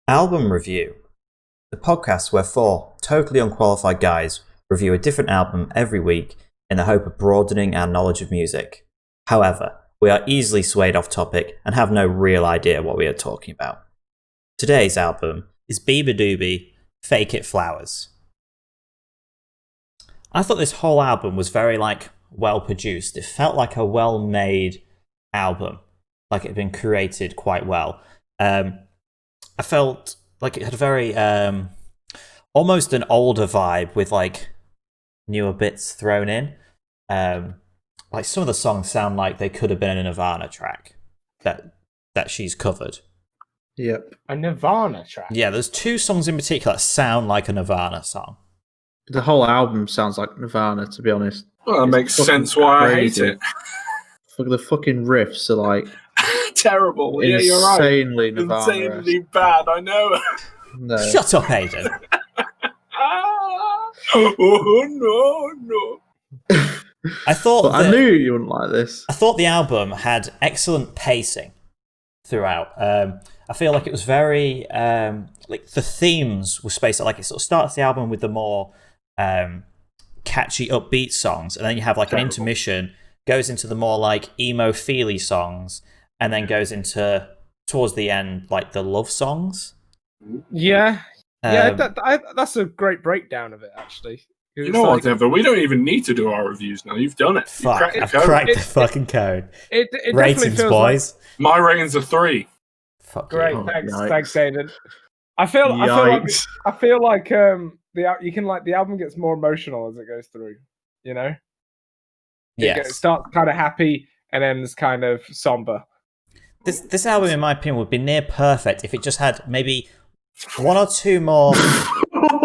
Album Review, the podcast where four totally unqualified guys review a different album every week in the hope of broadening our knowledge of music. However, we are easily swayed off topic and have no real idea what we are talking about. Today's album is beabadoobee, Fake It Flowers. I thought this whole album was very well produced. It felt like a well made album, like it had been created quite well. I felt like it had a very almost an older vibe with newer bits thrown in. Like some of the songs sound like they could have been a Nirvana track that she's covered. Yep. A Nirvana track? Yeah, there's two songs in particular that sound like a Nirvana song. The whole album sounds like Nirvana, to be honest. Well, that makes sense why crazy. I hate it. The fucking riffs are like terrible. Yeah, you're right. Insanely Nirvana. Insanely bad, I know. No. Shut up, Aidan. Oh, no. I thought I knew you wouldn't like this. I thought the album had excellent pacing throughout. I feel like it was very the themes were spaced out. Like it sort of starts the album with the more catchy, upbeat songs, and then you have an intermission, goes into the more emo feely songs, and then goes into towards the end the love songs. Yeah, that's a great breakdown of it actually. You know what, Denver? We don't even need to do our reviews now. You've done it. Fuck, I've cracked the fucking code. It Ratings, boys. My ratings are 3. Fuck great, you. thanks, Aidan. I feel like the album gets more emotional as it goes through. You know, Yes. It starts kind of happy and ends kind of somber. This album, in my opinion, would be near perfect if it just had maybe one or two more.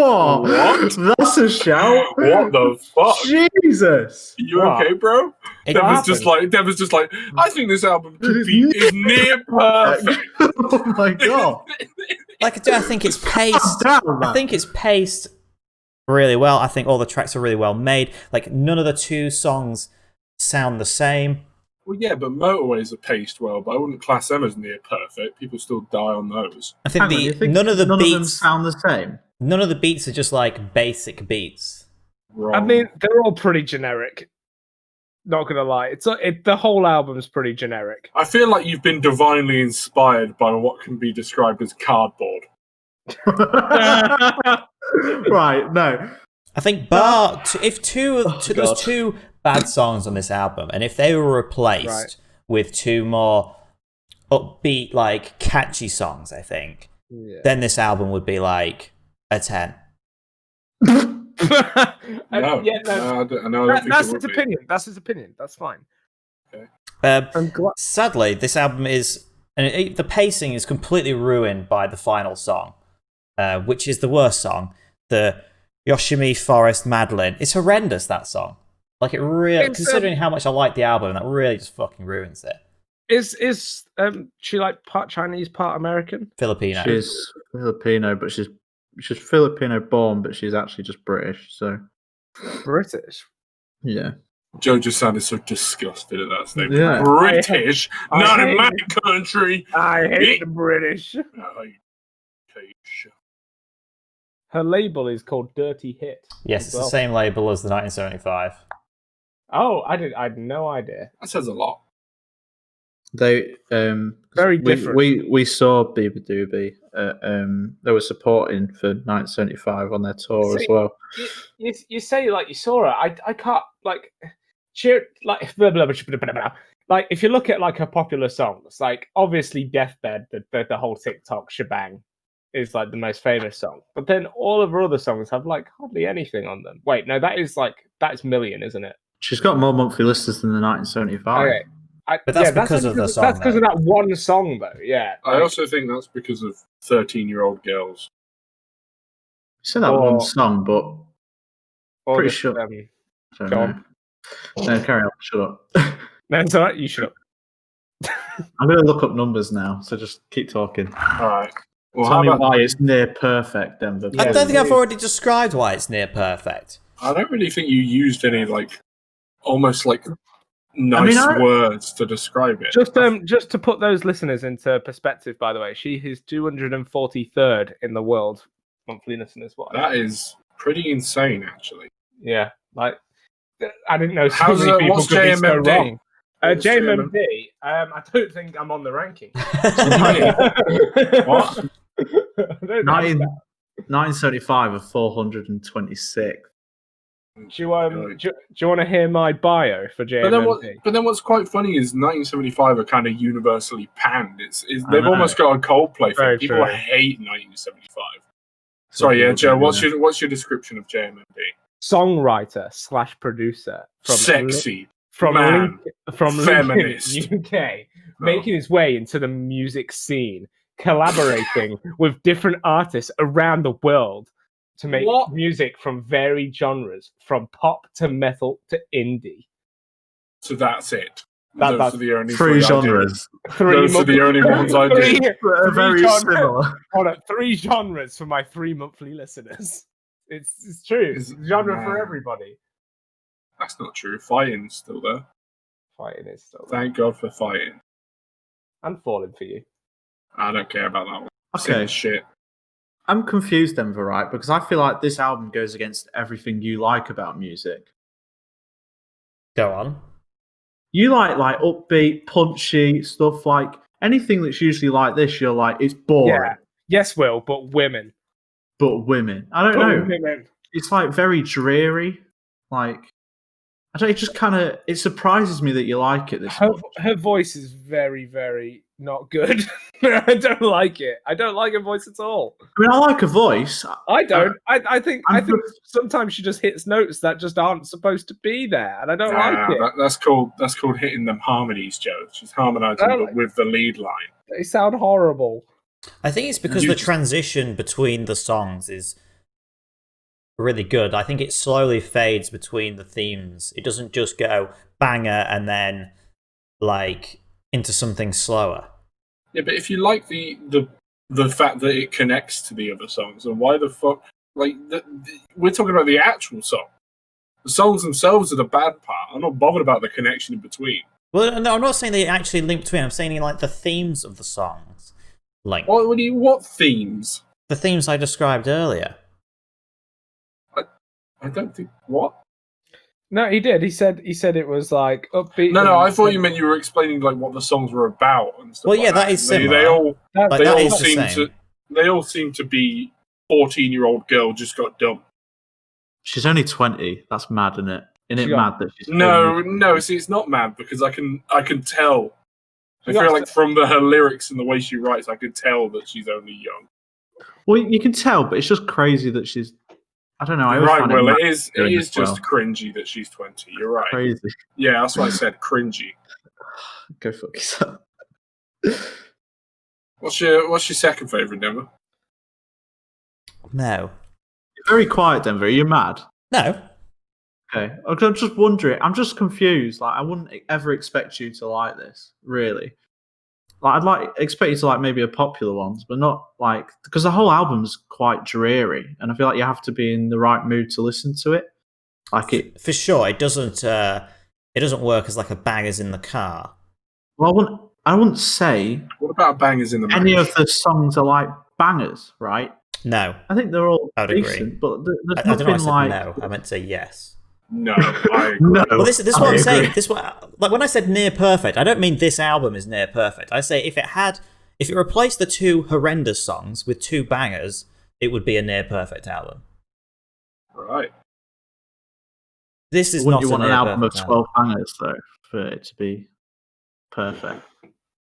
Oh, What? That's a shout. What the fuck? Jesus. You What? okay, bro? Dev was just like, I think this album is near perfect. Oh my god. I think it's paced. I think it's paced really well. I think all the tracks are really well made. None of the two songs sound the same. Well, yeah, but motorways are paced well, but I wouldn't class them as near perfect. People still die on those. I think You think none of the none of them beats sound the same. None of the beats are just basic beats. Wrong. I mean, they're all pretty generic. Not gonna lie, the whole album's pretty generic. I feel like you've been divinely inspired by what can be described as cardboard. Right, no. I think if there's two bad songs on this album, and if they were replaced with two more upbeat, catchy songs, I think, then this album would be a 10. No, That's his opinion. That's his opinion. That's fine. Sadly, this album is, and the pacing is completely ruined by the final song, which is the worst song, the Yosemite Forest Madeline. It's horrendous, that song. It really, considering how much I like the album, that really just fucking ruins it. Is she part Chinese, part American? Filipino. She's Filipino, but she's Filipino born, but she's actually just British. So British. yeah. Joe just sounded so disgusted at that statement. Yeah. British, not in my country. I hate the British. I hate Her label is called Dirty Hit. Yes, it's the same label as the 1975. Oh, I had no idea. That says a lot. They Very different. We saw beabadoobee. They were supporting for 1975 on their tour as well. You say you saw her. I can't cheer blah, blah, blah, blah, blah. If you look at her popular songs, obviously Deathbed, the whole TikTok shebang is the most famous song. But then all of her other songs have hardly anything on them. Wait, no, that's Million, isn't it? She's got more monthly listeners than the 1975. Okay. But that's because of the song. That's because of that one song, though. Yeah. I also think that's because of 13-year-old girls. You said that one song, but pretty sure. Go on. No, carry on. Shut up. No, it's all right. You shut up. I'm going to look up numbers now, so just keep talking. All right. Well, Tell me why it's near perfect, Denver. I don't think I've already described why it's near perfect. I don't really think you used any almost words to describe it. Just to put those listeners into perspective, by the way, she is 243rd in the world monthly listeners. That is pretty insane, actually. Yeah, like I didn't know so many people what's could be so JMMD? wrong. What's JMMD, I don't think I'm on the ranking. What? 975 of 426. Do you want to hear my bio for JMMD? But then what's quite funny is 1975 are kind of universally panned. They've almost got a Coldplay thing. People hate 1975. Sorry, yeah, Joe. What's your description of JMMD? Songwriter / producer from sexy from man, feminist Lincoln, UK, making his way into the music scene, collaborating with different artists around the world to make music from varied genres, from pop to metal to indie. So that's it. Those are the only three genres. Those are the only ones I did. Very similar. Hold on, 3 genres for my 3 monthly listeners. It's true. It's genre for everybody. That's not true. Fighting's still there. Fighting is still there. Thank God for fighting. And falling for you. I don't care about that one. Okay. Shit. I'm confused, Denver, right? Because I feel like this album goes against everything you like about music. Go on. You like upbeat, punchy stuff. Like anything that's usually like this, you're like, it's boring. Yeah. Yes, Will, but women. But women. I don't know. Women. It's like very dreary. Like, I don't. It just kind of. It surprises me that you like it. Her voice is very, very not good. I don't like it. I don't like her voice at all. I mean, I like her voice. I don't. I think sometimes she just hits notes that just aren't supposed to be there, and I don't like it. That's called hitting them harmonies, Joe. She's harmonising with the lead line. They sound horrible. I think it's because the transition between the songs is really good. I think it slowly fades between the themes. It doesn't just go banger and then like into something slower. Yeah, but if you like the fact that it connects to the other songs, then why the fuck? Like we're talking about the actual song. The songs themselves are the bad part. I'm not bothered about the connection in between. Well, no, I'm not saying they actually link between. I'm saying like the themes of the songs. Like what themes? The themes I described earlier. I don't think what. No, he did. He said it was like upbeat. No, I thought you meant you were explaining like what the songs were about and stuff. Well, yeah, like that is similar. They all seem to be 14-year-old girl just got dumb. She's only 20. That's mad, isn't it? Isn't it mad that she's No. See, it's not mad because I can tell. I feel like from her lyrics and the way she writes, I could tell that she's only young. Well, you can tell, but it's just crazy that she's. I don't know. You're right, Will. It is just cringy that she's 20. You're right. Crazy. Yeah, that's what I said. Cringy. Go fuck yourself. What's your second favourite, Denver? No. You're very quiet, Denver. Are you mad? No. Okay. I'm just wondering. I'm just confused. Like, I wouldn't ever expect you to like this, really. Like, I'd expect you to like maybe a popular ones, but not like because the whole album's quite dreary, and I feel like you have to be in the right mood to listen to it. Like it for sure. It doesn't work as like a bangers in the car. Well, I wouldn't say. What about bangers in the any of the songs are like bangers, right? No, I think they're all I would decent, agree. but there's I nothing don't know like. No, I meant to say yes. No, I agree. No. Well, this is what I'm saying. Like when I said near perfect, I don't mean this album is near perfect. I say if it replaced the 2 horrendous songs with 2 bangers, it would be a near perfect album. Right. This is Wouldn't not you want an album of 12 bangers though for it to be perfect?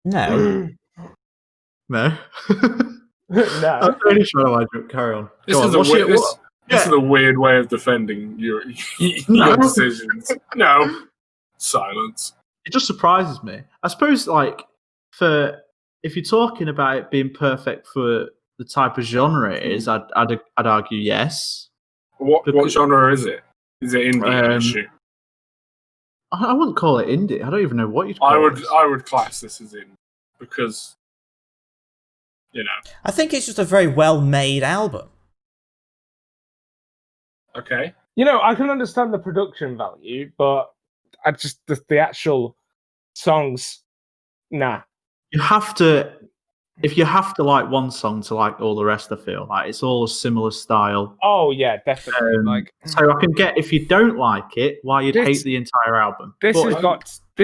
No. No. No. I'm really trying to like it. Carry on. This is a weird way of defending your decisions. No. Silence. It just surprises me. I suppose, like, if you're talking about it being perfect for the type of genre it is, I'd argue yes. What genre is it? Is it indie? I wouldn't call it indie. I don't even know what you'd call it. I would class this as indie because, you know. I think it's just a very well-made album. Okay. You know, I can understand the production value, but I just the actual songs, nah. You have to, if you have to like one song to like all the rest, I feel like it's all a similar style. Oh yeah, definitely. Like, so I can get if you don't like it, why you'd This- hate the entire album. this But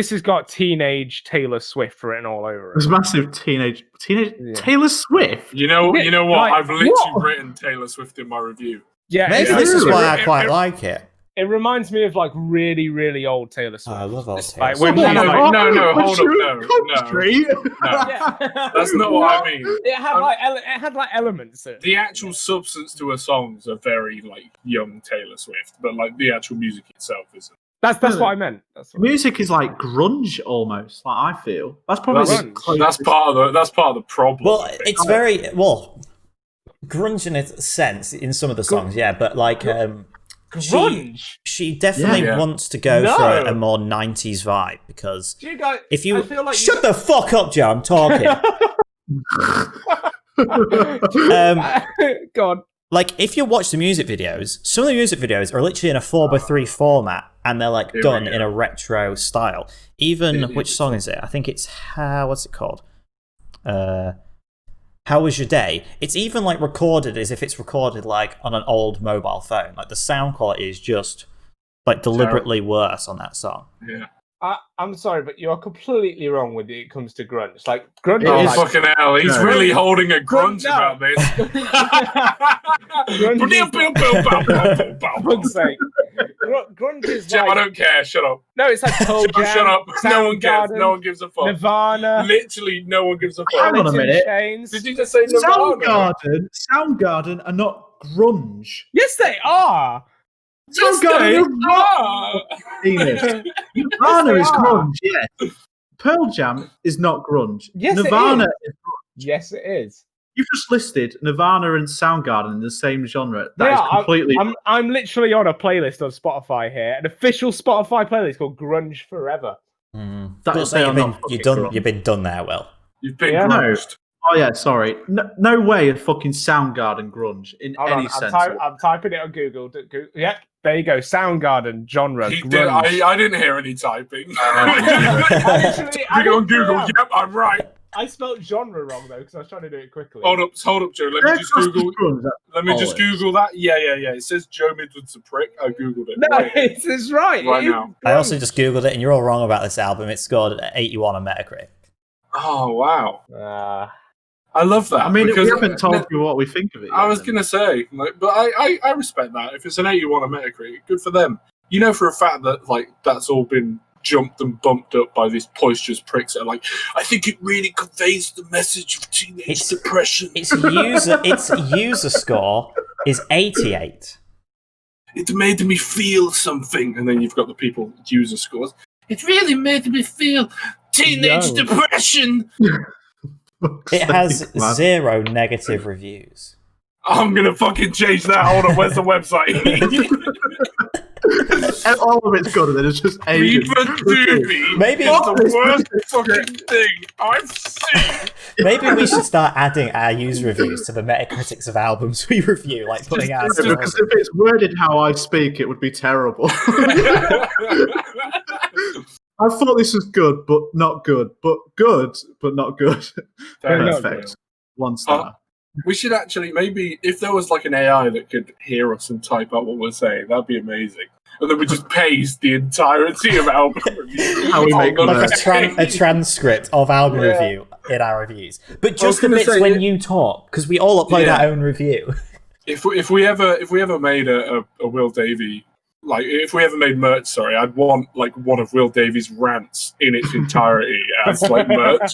has got teenage Taylor Swift written all over there's it. massive teenage Yeah. Taylor Swift. You know what? Like, I've literally what? written Taylor Swift in my review. Yeah, Maybe it- this is it- why I it- quite it- like it. It reminds me of like really, really old Taylor Swift. I love old It's Taylor like Swift. when No, she, no, like, no, hold up, no. Country. yeah. That's not what I mean. It had like elements. In it. The actual substance to her songs are very like young Taylor Swift, but like the actual music itself isn't. That's what I meant. That's what Music is like grunge almost. Like I feel that's probably That's- the closest. That's part of the problem. Well, I think. it's very grunge in its sense in some of the songs, yeah, but like grunge. she definitely Yeah. wants to go No. for a more 90s vibe because Do you guys? if you I feel like shut the fuck up, Joe, I'm talking. God. Like if you watch the music videos, some of the music videos are literally in a 4:3 format and they're like Here we done go. in a retro style. Even It which is. song is it? I think it's what's it called? How Was Your Day? It's even like recorded as if it's recorded like on an old mobile phone. Like the sound quality is just like deliberately worse on that song. Yeah. I'm sorry, but you're completely wrong when it comes to grunge. Like grunge. It Oh is- fucking hell! He's No. really holding a grunge No. about this. For fuck's sake. Grunge is Jim, I like don't care. Shut up. no, it's like Pearl Jam, Shut up. No one cares. Soundgarden, No one gives a fuck. Nirvana, Literally, no one gives a Hang on fuck. a Alice in minute. Chains. Did you just say Nirvana? Soundgarden are not grunge. Yes, they are. Yes, Soundgarden they are are. Venus. Nirvana is grunge, yeah. Pearl Jam is not grunge. Yes, it Nirvana is. Yes, it is. You've just listed Nirvana and Soundgarden in the same genre. That is Yeah, completely. I'm literally on a playlist on Spotify here, an official Spotify playlist called Grunge Forever. Mm. That But is- so they are you've not been fucking grunge. you've been done there, Will. You've been Yeah. grunged. Oh yeah, sorry. No way a fucking Soundgarden grunge in Hold any on, sense. I'm typing it on Google. Yep, there you go. Soundgarden genre. He did, grunge. I didn't hear any typing. Literally, I We go on didn't Google. know. Yep, I'm right. I spelled genre wrong though because I was trying to do it quickly. Hold up, Joe. Let me just Google. Let me just bollocks. Google that. Yeah. It says Joe Midland's a prick. I googled it. No, Right here. it's right. Right It is now. I also grunge. just googled it, and you're all wrong about this album. It scored 81 on Metacritic. Oh wow, Ah. I love that. I mean, we because haven't told you what we think of it. I yet, was then. gonna say, like, but I respect that. If it's an 81 on Metacritic, good for them. You know for a fact that like that's all been jumped and bumped up by these boisterous pricks that are like, I think it really conveys the message of teenage It's- depression. Its user score is 88. It made me feel something, and then you've got the people user scores. It really made me feel teenage Yo. depression. It has Sake, man. 0 negative reviews. I'm gonna fucking change that. Hold on, where's the website? And all of it's good, and then it's just Aidan. beabadoobee. Maybe- It's the worst fucking thing I've seen. Maybe we should start adding our user reviews to the Metacritics of albums we review, like putting our Because scores. if it's worded how I speak, it would be terrible. I thought this was good, but not good. But good, but not good. Perfect. One star. We should actually maybe if there was like an AI that could hear us and type out what we're saying, that'd be amazing. And then we just paste the entirety of album review. How we make on Like merch. a transcript of album Yeah. review in our reviews. But was just the gonna bits say, when yeah. you talk, because we all upload Yeah. our own review. If we ever made a Will Davey, like if we ever made merch, sorry, I'd want like one of Will Davies' rants in its entirety as like merch.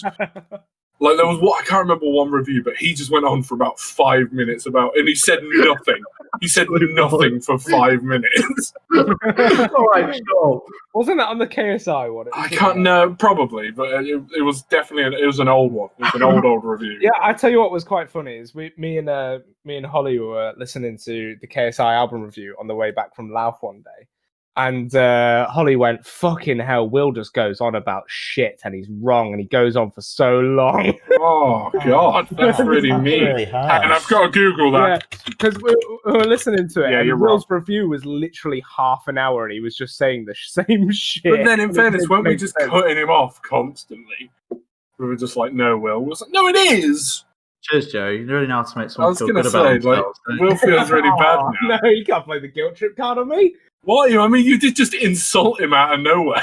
Like there was I can't remember one review, but he just went on for about 5 minutes and he said nothing. He said nothing for 5 minutes. All right, sure. Wasn't that on the KSI one? I can't know, probably, but it was definitely it was an old one. It was an old review. Yeah, I tell you what was quite funny is me and Holly were listening to the KSI album review on the way back from Louth one day, And Holly went, fucking hell, Will just goes on about shit and he's wrong and he goes on for so long. Oh, God. That's really mean. Really harsh. And I've got to Google that. Because we were listening to it, Yeah, and you're Will's review was literally half an hour, and he was just saying the same shit. But then, in fairness, weren't we Makes just sense. cutting him off constantly? We were just like, no, Will. We was like, no, it is. Cheers, Joe. You really know how to make I someone was feel going good to about say, like, themselves. don't you? Will feels really bad Oh, now. no, you can't play the guilt trip card on me. What? I mean, you did just insult him out of nowhere.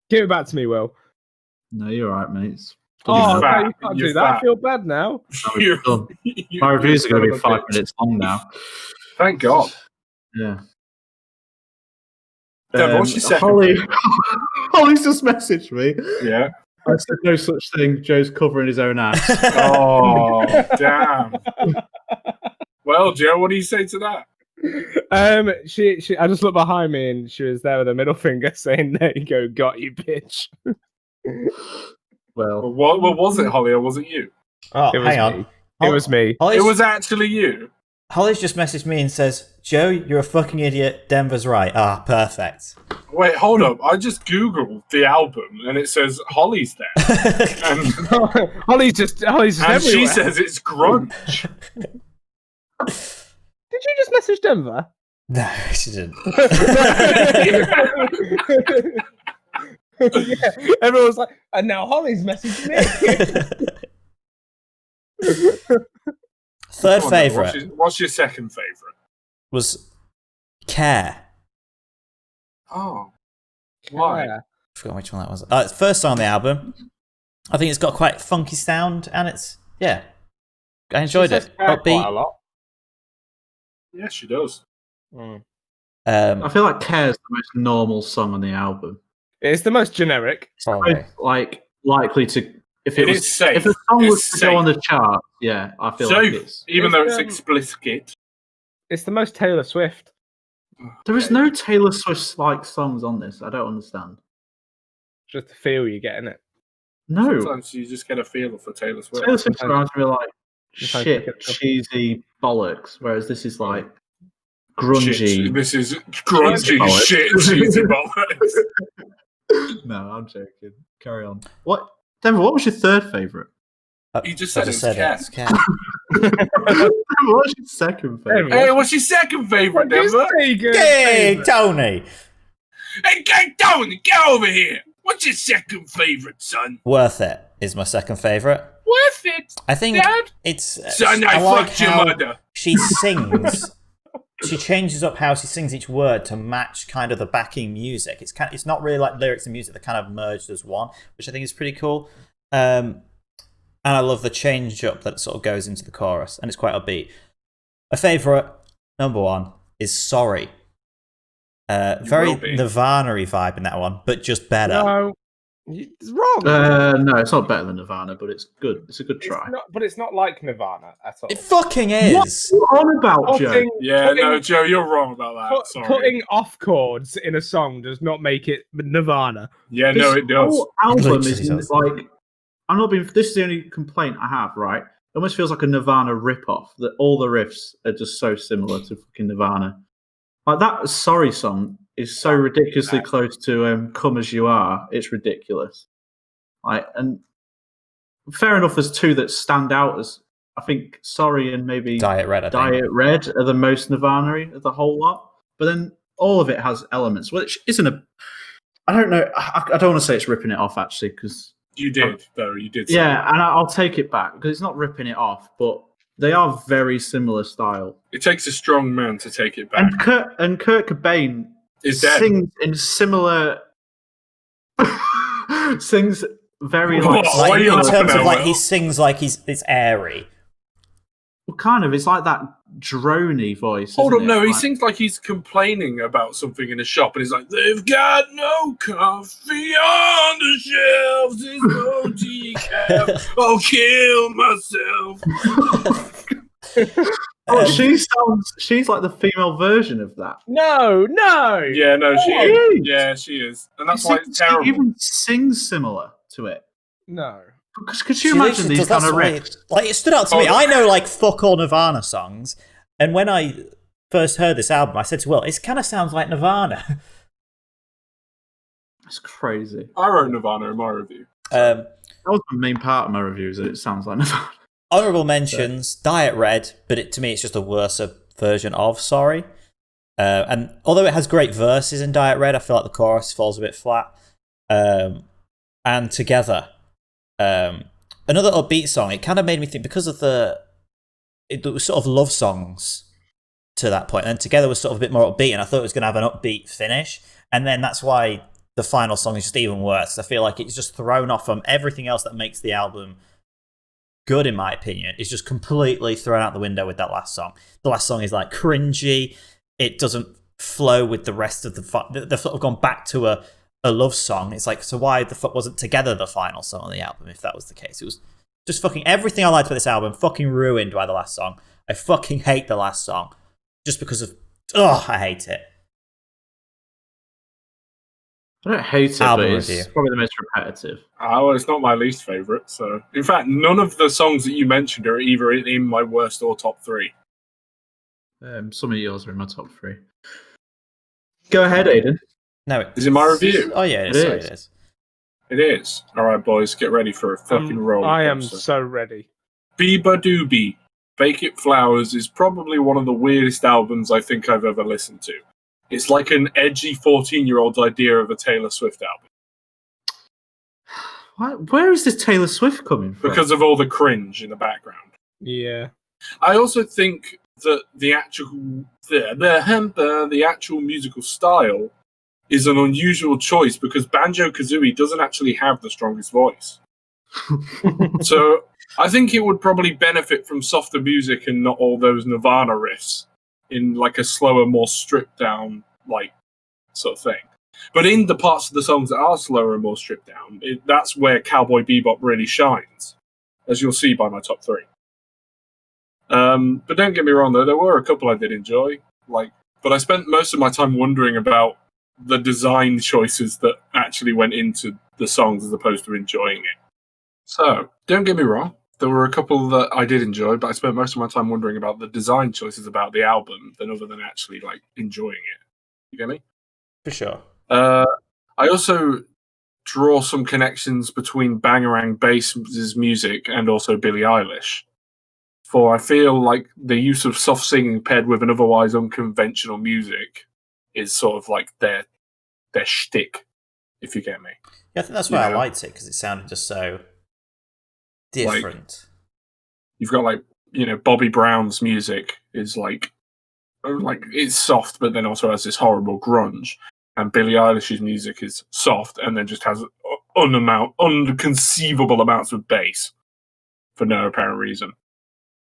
Give it back to me, Will. No, you're all right, mate. It's Oh, fat. no, you can't You're do that. I fat. feel bad now. You're- done. you- My reviews are going to be son of a 5 bitch. minutes long now. Thank God. Yeah. Dev, what's your second Holly, favourite? Holly's just messaged me. Yeah. I said no such thing. Joe's covering his own ass. Oh, damn. Well, Joe, what do you say to that? She I just looked behind me and she was there with a middle finger saying, "There you go, got you, bitch." Well, What was it, Holly, or was it you? Oh, It was hang on. me. It was me. Holly's, It was actually you. Holly's just messaged me and says, Joe, you're a fucking idiot. Denver's right. Ah, perfect. Wait, hold up. I just Googled the album and it says Holly's there. And, Holly's just and she everywhere. says it's grunge. Did you just message Denver? No, she didn't. Yeah, everyone was like, and now Holly's messaged me. Third Come on, favourite What's your second favourite? was Care. Oh. Why? Yeah. I forgot which one that was. It's the first song on the album. I think it's got quite funky sound and it's, yeah. I enjoyed She it. says care quite a Upbeat. lot. Yeah, she does. I Um, feel like Care is the most normal song on the album. It's the most generic. probably. Most, like likely to if It was is safe. if a song It's was to go on the chart, yeah, I feel like Safe, it's. even It's, though it's um, explicit. It's the most Taylor Swift. There is no Taylor Swift like songs on this. I don't understand. Just the feel you get in it. No, Sometimes you just get a feel for Taylor Swift. Taylor Swift reminds me of like Sometimes shit, you get the- cheesy bollocks, whereas this is like grungy. Shit, this is grungy Bollocks. shit, cheesy bollocks. No, I'm joking. Carry on. What, Denver? What was your third favorite? You just I said just it's said Care. it. It's Care. What was your second favorite? Hey, what's your second favourite, Denver? Hey, Tony! Hey, get down! Get over here! What's your second favourite, son? Worth It is my second favourite. Worth it, I think Dad? it's. Son, I like fucked your how mother. she sings. She changes up how she sings each word to match kind of the backing music. It's not really like lyrics and music; they're kind of merged as one, which I think is pretty cool. And I love the change up that sort of goes into the chorus, and it's quite upbeat. My favourite, number one, is Sorry. Very will be. Nirvana-y vibe in that one, but just better. No, it's wrong. No, it's not better than Nirvana, but it's good. It's a good try. But it's not like Nirvana at all. It fucking is. What are you on about, Joe? Yeah, no, Joe, you're wrong about that. Sorry. Putting off chords in a song does not make it Nirvana. Yeah, no, This it does. whole album Literally is does. like, I'm not being. This is the only complaint I have. Right, it almost feels like a Nirvana ripoff. That all the riffs are just so similar to fucking Nirvana. Like that "Sorry" song is so ridiculously close to "Come as You Are." It's ridiculous. Like, and fair enough. There's two that stand out as I think "Sorry" and maybe Diet Red, I think. Diet Red are the most Nirvana-y of the whole lot. But then all of it has elements, which isn't a. I don't know. I don't want to say it's ripping it off actually, because. You did, though. You did. Say Yeah, that. and I'll take it back because it's not ripping it off, but they are very similar style. It takes a strong man to take it back. And Kurt Cobain Is dead. sings in similar, sings very What? like, Why are Like, you in laughing terms of at like Will? he sings like it's airy. kind of. It's like that drony voice. Hold up, isn't it? no, he Like- seems like he's complaining about something in a shop, and he's like, "They've got no coffee on the shelves, there's no decaf, I'll kill myself." Oh, she's like the female version of that. No. Yeah, no, she Oh, is. really? Yeah, she is, and that's She why it's sings- terrible. She even sings similar to it. No. Because could you She imagine literally these does, kind that's of why riffs? like it stood out to me. I know like fuck all Nirvana songs, and when I first heard this album, I said to Will, it kind of sounds like Nirvana. That's crazy. I wrote Nirvana in my review. That was the main part of my review, is that it sounds like Nirvana. Honourable mentions, Diet Red, but to me it's just a worse version of Sorry. And although it has great verses in Diet Red, I feel like the chorus falls a bit flat. And Together. Another upbeat song, it kind of made me think, because of it was sort of love songs to that point, and Together was sort of a bit more upbeat, and I thought it was going to have an upbeat finish, and then that's why the final song is just even worse. I feel like it's just thrown off from everything else that makes the album good, in my opinion. It's just completely thrown out the window with that last song. The last song is like cringy. It doesn't flow with the rest of they've sort of gone back to a love song. It's like, so why the fuck wasn't Together the final song on the album if that was the case? It was just fucking everything I liked about this album fucking ruined by the last song. I fucking hate the last song just because of I hate it. I don't hate it, Album but it's review. probably the most repetitive. Well, it's not my least favourite. So, in fact, none of the songs that you mentioned are either in my worst or top 3. Some of yours are in my top 3. Go ahead, Aidan. No, Is it my review? Oh yeah, It sorry, is. it is. It is. All right, boys, get ready for a fucking roll. I am so ready. Beabadoobee, Bake It Flowers is probably one of the weirdest albums I think I've ever listened to. It's like an edgy 14-year-old's idea of a Taylor Swift album. Where is this Taylor Swift coming from? Because of all the cringe in the background. Yeah. I also think that the actual musical style is an unusual choice because Banjo-Kazooie doesn't actually have the strongest voice. So I think it would probably benefit from softer music and not all those Nirvana riffs in like a slower, more stripped down like sort of thing. But in the parts of the songs that are slower and more stripped down, that's where Cowboy Bebop really shines, as you'll see by my top 3. But don't get me wrong, though, there were a couple I did enjoy. But I spent most of my time wondering about the design choices that actually went into the songs as opposed to enjoying it. So, don't get me wrong, there were a couple that I did enjoy, but I spent most of my time wondering about the design choices about the album other than actually enjoying it. You get me? For sure. I also draw some connections between Bangarang Bass's music and also Billie Eilish. For I feel like the use of soft singing paired with an otherwise unconventional music is sort of like their shtick, if you get me. Yeah, I think that's why I liked it, because it sounded just so different. You've got Bobby Brown's music is like it's soft, but then also has this horrible grunge. And Billie Eilish's music is soft and then just has unconceivable amounts of bass for no apparent reason.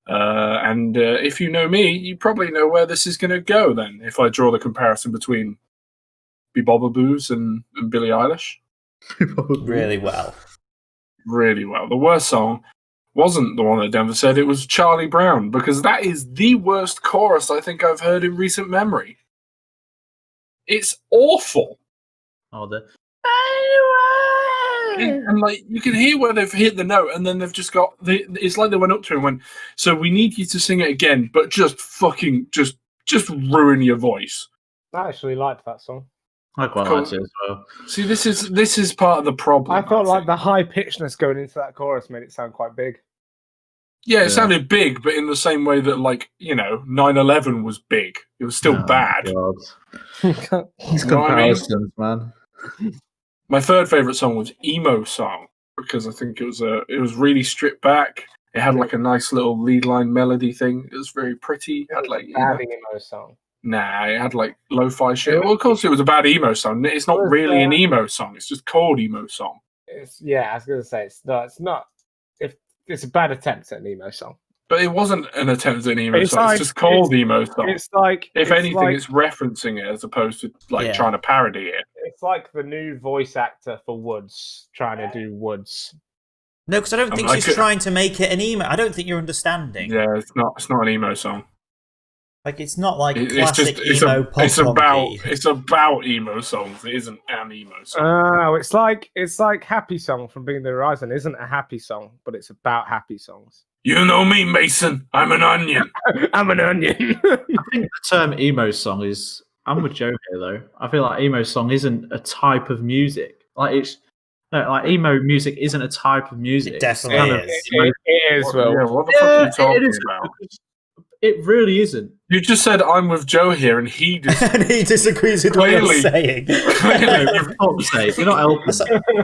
And if you know me, you probably know where this is going to go then, if I draw the comparison between beebadoobee and Billie Eilish. Really well. Really well. The worst song wasn't the one that Denver said, it was Charlie Brown, because that is the worst chorus I think I've heard in recent memory. It's awful. Oh, And you can hear where they've hit the note, and then they've just got it's like they went up to him and went, so we need you to sing it again, but just fucking just ruin your voice. I actually liked that song. I quite liked it as well. See, this is part of the problem. I felt like the high pitchness going into that chorus made it sound quite big. Yeah, it sounded big, but in the same way that 9/11 was big. It was still bad. These You know what I mean? comparisons, man. My third favorite song was "Emo Song" because I think it was really stripped back. It had like a nice little lead line melody thing. It was very pretty. It had Bad emo song. Nah, it had like lo-fi shit. Well, of course, it was a bad emo song. It's not really an emo song. It's just called emo song. I was gonna say it's not. If it's a bad attempt at an emo song, but it wasn't an attempt at an emo song. It's just called emo song. It's like, if anything, it's referencing it as opposed to trying to parody it. It's like the new voice actor for Woods trying to do Woods. No, because I don't think she's trying to make it an emo. I don't think you're understanding. Yeah, it's not an emo song. Like, it's not like classic emo pop. It's about emo songs. It isn't an emo song. Oh, it's like Happy Song from Bring the Horizon isn't a happy song, but it's about happy songs. You know me, Mason. I'm an onion. I'm an onion. I think the term emo song is. I'm with Joe here, though. I feel like emo song isn't a type of music. Like emo music isn't a type of music. It definitely is. It is, Will. Yeah, what the fuck are you talking about? It really isn't. You just said I'm with Joe here, and he And he disagrees with what you're Clearly. saying. For fuck's sake, you're not helping.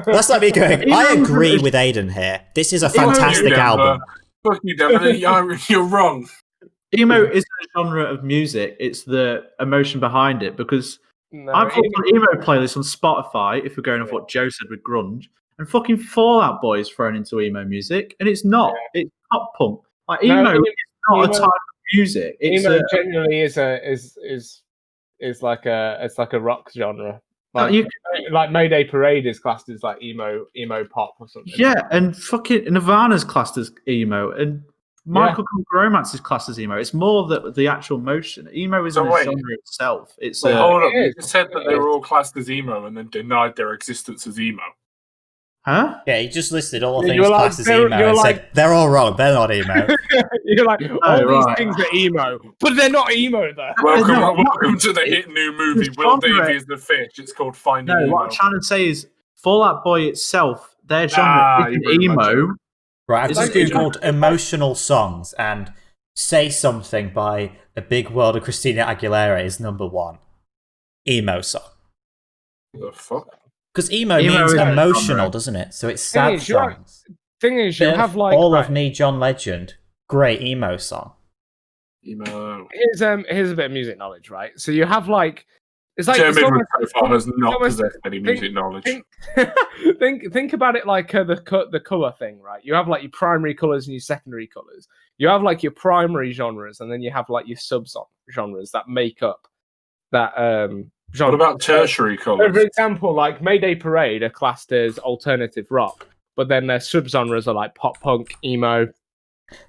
That's like me going, I agree with Aidan here. This is a fantastic album. Fuck you, Denver. You're wrong. Emo isn't a genre of music; it's the emotion behind it. Because No, I've put an emo playlist on Spotify. If we're going off what Joe said with grunge, and fucking Fallout Boy is thrown into emo music, and it's not. It's pop punk. Like emo is not a type of music. It's emo generally is like a rock genre. Like, like Mayday Parade is classed as like emo pop or something. Yeah, and fucking Nirvana's classed as emo, and Michael Romance is classed as emo. It's more the actual motion. Emo isn't a genre itself. It's hold on. You just said that they were all classed as emo and then denied their existence as emo. Huh? Yeah, he just listed all the Yeah, things you're like- classed as emo and said, they're all wrong, they're not emo. You're like, all these right. things are emo, but they're not emo though. Welcome to the hit new movie, It's Will genre. Davey is the fish. It's called Finding No, Emo. what I'm trying to say is Fall Out Boy itself, their Ah, genre you isn't pretty much emo. Right, I've It's just like- googled emotional songs and Say Something by A Big World of Christina Aguilera is number 1. Emo song. The fuck? Because emo Emo means is a emotional, genre. doesn't it? So it's Thing sad is, you're right. songs. Thing is, you Bit have of like All right, of Me, John Legend. Great emo song. Emo. here's a bit of music knowledge, right? So you have like it's like Joe it's Midwood almost- so far has not almost- possessed any music knowledge. think about it like the color thing, right? You have like your primary colors and your secondary colors. You have like your primary genres, and then you have like your sub genres that make up that genre. What about tertiary So, colours? for example, like Mayday Parade are classed as alternative rock, but then their subgenres are like pop punk, emo.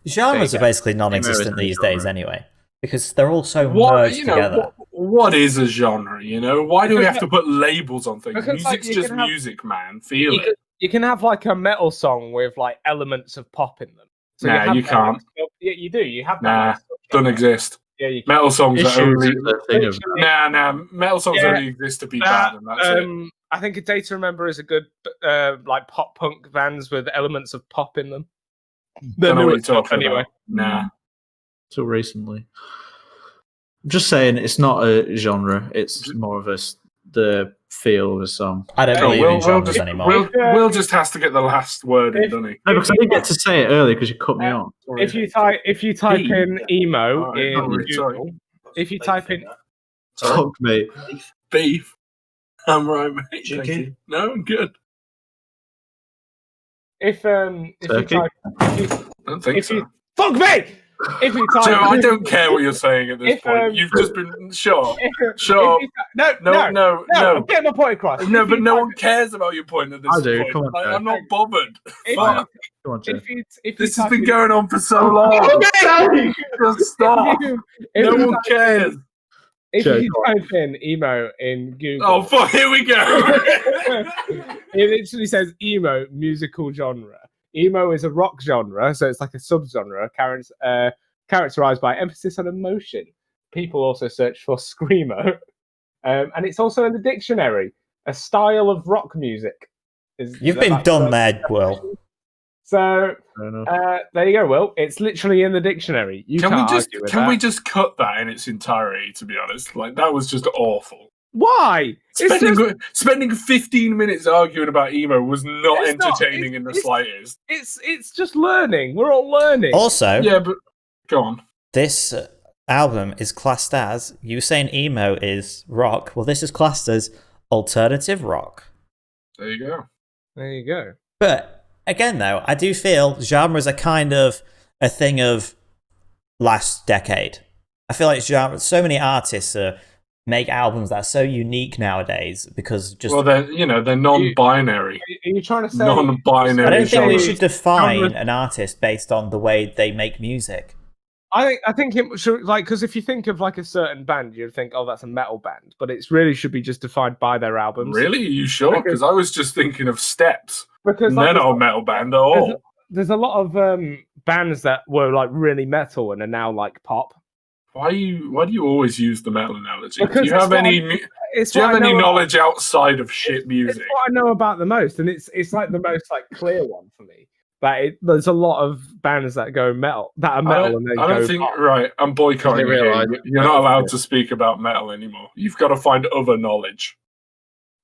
Genres There are you go. basically non-existent Emo is a these days genre. anyway. Because they're all so What merged you know? together. What is a genre? You know, why do we Because have to put labels on things? because, like, Music's you just can have- music, man. Feel You it. can have like a metal song with like elements of pop in them. Nah, have you that, can't. like, yeah, you do. You have that. Nah, like, Don't subgenre. exist. Yeah, you can. Metal songs are Issues only. is the thing of Literally, Nah. Metal songs Yeah, only exist to be bad, and that's it. I think A Day to Remember is a good like pop punk bands with elements of pop in them. Don't know what newer you're stuff, talking anyway. about. Nah. till recently. I'm just saying it's not a genre. It's more of the feel of a song. I don't Oh, believe Will- in Will genres just- anymore. Will just has to get the last word in, doesn't he? No, because I didn't get to say it earlier because you cut me on. If you type in emo Alright, in no worries, sorry. Google, if you type in Fuck me. Beef. I'm right, mate. Thank Chicken? you. No, I'm good. if you Turkey? type I don't think if so. you fuck me if you type Joe, I in- don't care what you're saying at this If, point. You've just been sure. if Sure. you no No. I'm getting my point across. No, If but you no type- one cares about your point at this I do, point. come on, Like, Joe. I'm not bothered. if Fuck. Come on, Joe. if This you has type been in- going on for so long. Just stop. if No you one type- cares. If Joe, you go on. type in emo in Google, Oh, fuck. Here we go. it literally says emo musical genre. Emo is a rock genre, so it's like a subgenre characterized by emphasis on emotion. People also search for screamo, and it's also in the dictionary. A style of rock music. You've been done there, Will. So Fair enough. there you go, Will. It's literally in the dictionary. You Can can't we just argue with can that. we just cut that in its entirety? To be honest, like that was just awful. Why? It's just- Spending 15 minutes arguing about emo was not It's not. entertaining in the It's- slightest. it's just learning. We're all learning. Also, Yeah, but go on. this album is classed as, you saying emo is rock, well, this is classed as alternative rock. There you go. There you go. But again, though, I do feel genres are kind of a thing of last decade. I feel like so many artists make albums that are so unique nowadays because just. Well, they're non-binary. Are you trying to say? Non-binary. I don't think we genres. should define an artist based on the way they make music. I think it should, like, because if you think of like a certain band, you'd think, oh, that's a metal band, but it's really should be just defined by their albums. Really? Are you sure? Because I was just thinking of Steps. Because They're like, not a metal band at all. there's a lot of bands that were like really metal and are now like pop. Why do you always use the metal analogy? Because Do you have any knowledge outside of shit music? It's what I know about the most, and it's like the most like clear one for me. But there's a lot of bands that go metal that are metal and then I don't think pop. right. I'm boycotting They realise you. You're not allowed to speak about metal anymore. You've got to find other knowledge.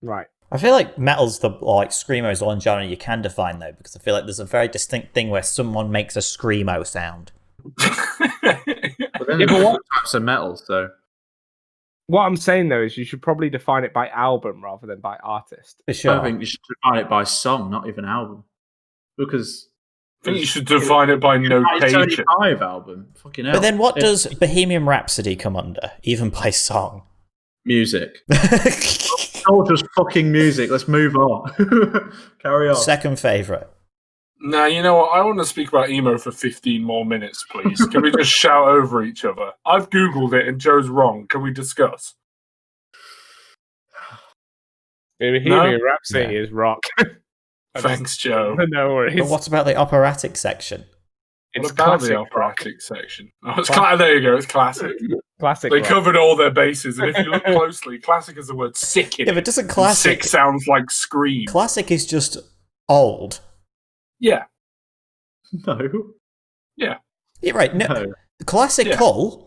Right. I feel like metal's like screamo's the one genre you can define though, because I feel like there's a very distinct thing where someone makes a screamo sound. But then Yeah, but what- types of metal, so What I'm saying though is you should probably define it by album rather than by artist. For sure. I think you should define it by song, not even album. Because I think you should define it by notation. 25 album. Fucking hell. But then what does Bohemian Rhapsody come under, even by song? Music. It's all just fucking music. Let's move on. Carry on. Second favourite. Now, you know what? I want to speak about emo for 15 more minutes, please. Can we just shout over each other? I've Googled it and Joe's wrong. Can we discuss? Bohemian Rhapsody is rock. Thanks, Joe. No worries. But what about the operatic section? It's What about classic the operatic section? Oh, there you go. It's classic. Classic. They rock. covered all their bases, and if you look closely, classic is the word sick in Yeah, it. but doesn't And classic... sick sounds like scream. Classic is just old. Yeah. No. You're right. No. Classical...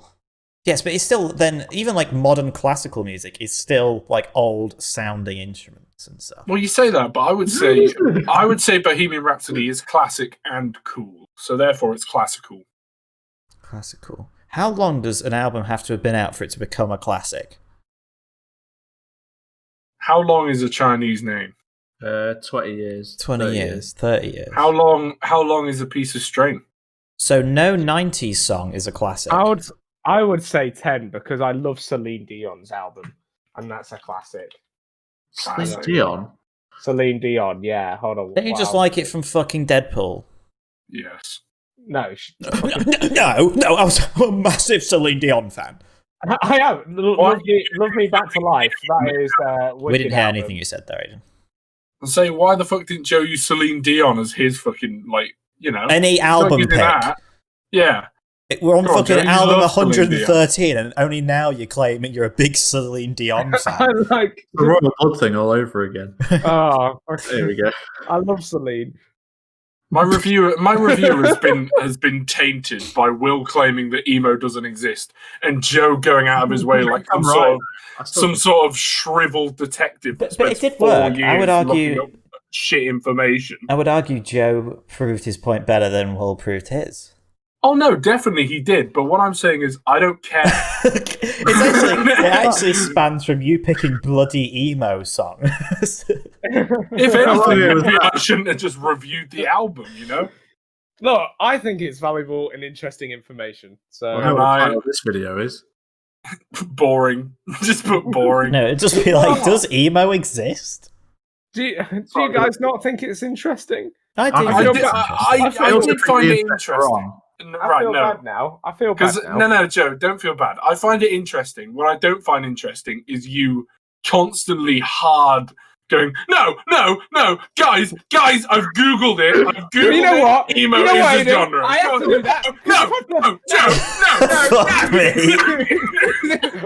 Yes, but it's still then, even like modern classical music is still like old sounding instruments and stuff. Well, you say that, but I would say Bohemian Rhapsody is classic and cool, so therefore it's classical. Classical. How long does an album have to have been out for it to become a classic? How long is a Chinese name? 20 years. 20 years, 30 years. How long is a piece of string? So no 90s song is a classic. I would say 10 because I love Celine Dion's album, and that's a classic. Celine Dion? Celine Dion, yeah. Hold on. Don't you just like it from fucking Deadpool? Yes. No. No, I was a massive Celine Dion fan. I am. Love Me Back to Life. That is. We didn't hear anything you said there, Aidan. I'm saying, why the fuck didn't Joe use Celine Dion as his fucking, like, you know? Any album pick. Yeah. We're on fucking Joe, you album love Celine 113, and only now you're claiming you're a big Celine Dion fan. I like The Royal Blood thing all over again. Oh, There we go. I love Celine. My review has been tainted by Will claiming that emo doesn't exist, and Joe going out of his way like some sort of shriveled detective. But spent it did 4 work. I years would argue- looking up shit information. I would argue Joe proved his point better than Will proved his. Oh no, definitely he did. But what I'm saying is, I don't care. It actually spans from you picking bloody emo songs. If anything, maybe I shouldn't have just reviewed the album. You know. Look, I think it's valuable and interesting information. So I know what the title of this video is. Boring. Just put boring. No, it'd just be like, does emo exist? do you guys not think it's interesting? I do. I think did- it's interesting. I did find it interesting. Wrong. I feel bad now. I feel bad now. No, Joe, don't feel bad. I find it interesting. What I don't find interesting is you constantly hard going, no, guys, I've Googled it. You know what? Emo You know is what, a Aidan? genre. I have to do that. No, Joe, Fuck me.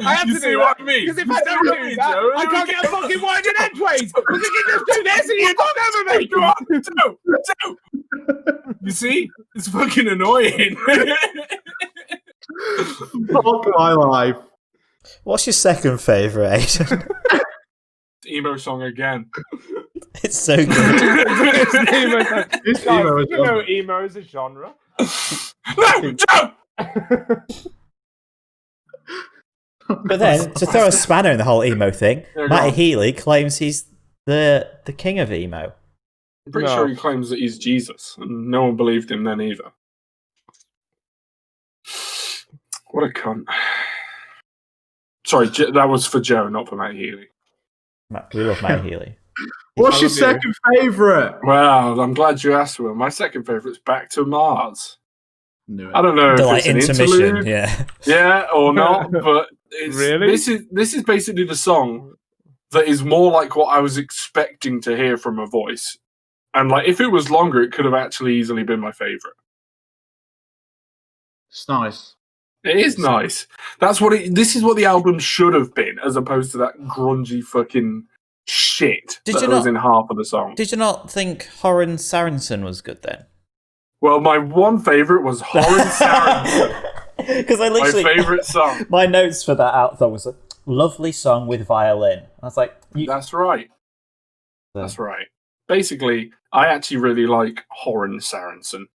I have You to see do what that. I mean? Because if You I see don't what do I mean, that, Joe? I can't get a fucking wide in edgeways. Because you can just do this and you talk over me. Come on, Joe. You see? It's fucking annoying. Fuck my life. What's your second favourite, Aidan? Emo song again. It's so good. It's emo. It's Guys, emo as you well. know emo is a genre. No, Joe! But then, to throw a spanner in the whole emo thing, Yeah, go Matty on. Healy claims he's the king of emo. I'm pretty No. sure he claims that he's Jesus, and no one believed him then either. What a cunt. Sorry, that was for Joe, not for Matt Healy. We love Matty Healy. What's I your love you. second favourite? Well, I'm glad you asked, Will. My second favourite's Back to Mars. Knew it. I don't know The if like it's an intermission, interlude, yeah. or not, but it's, Really? this is basically the song that is more like what I was expecting to hear from a voice And like, if it was longer, it could have actually easily been my favorite. It's nice. It is nice. That's what this is what the album should have been, as opposed to that grungy fucking shit that was in half of the song. Did you not think Horan Sarensen was good then? Well, my one favorite was Horan Sarensen. Because I literally my favorite song. My notes for that out was a lovely song with violin. I was like, that's right. That's right. Basically, I actually really like Horan Sarensen.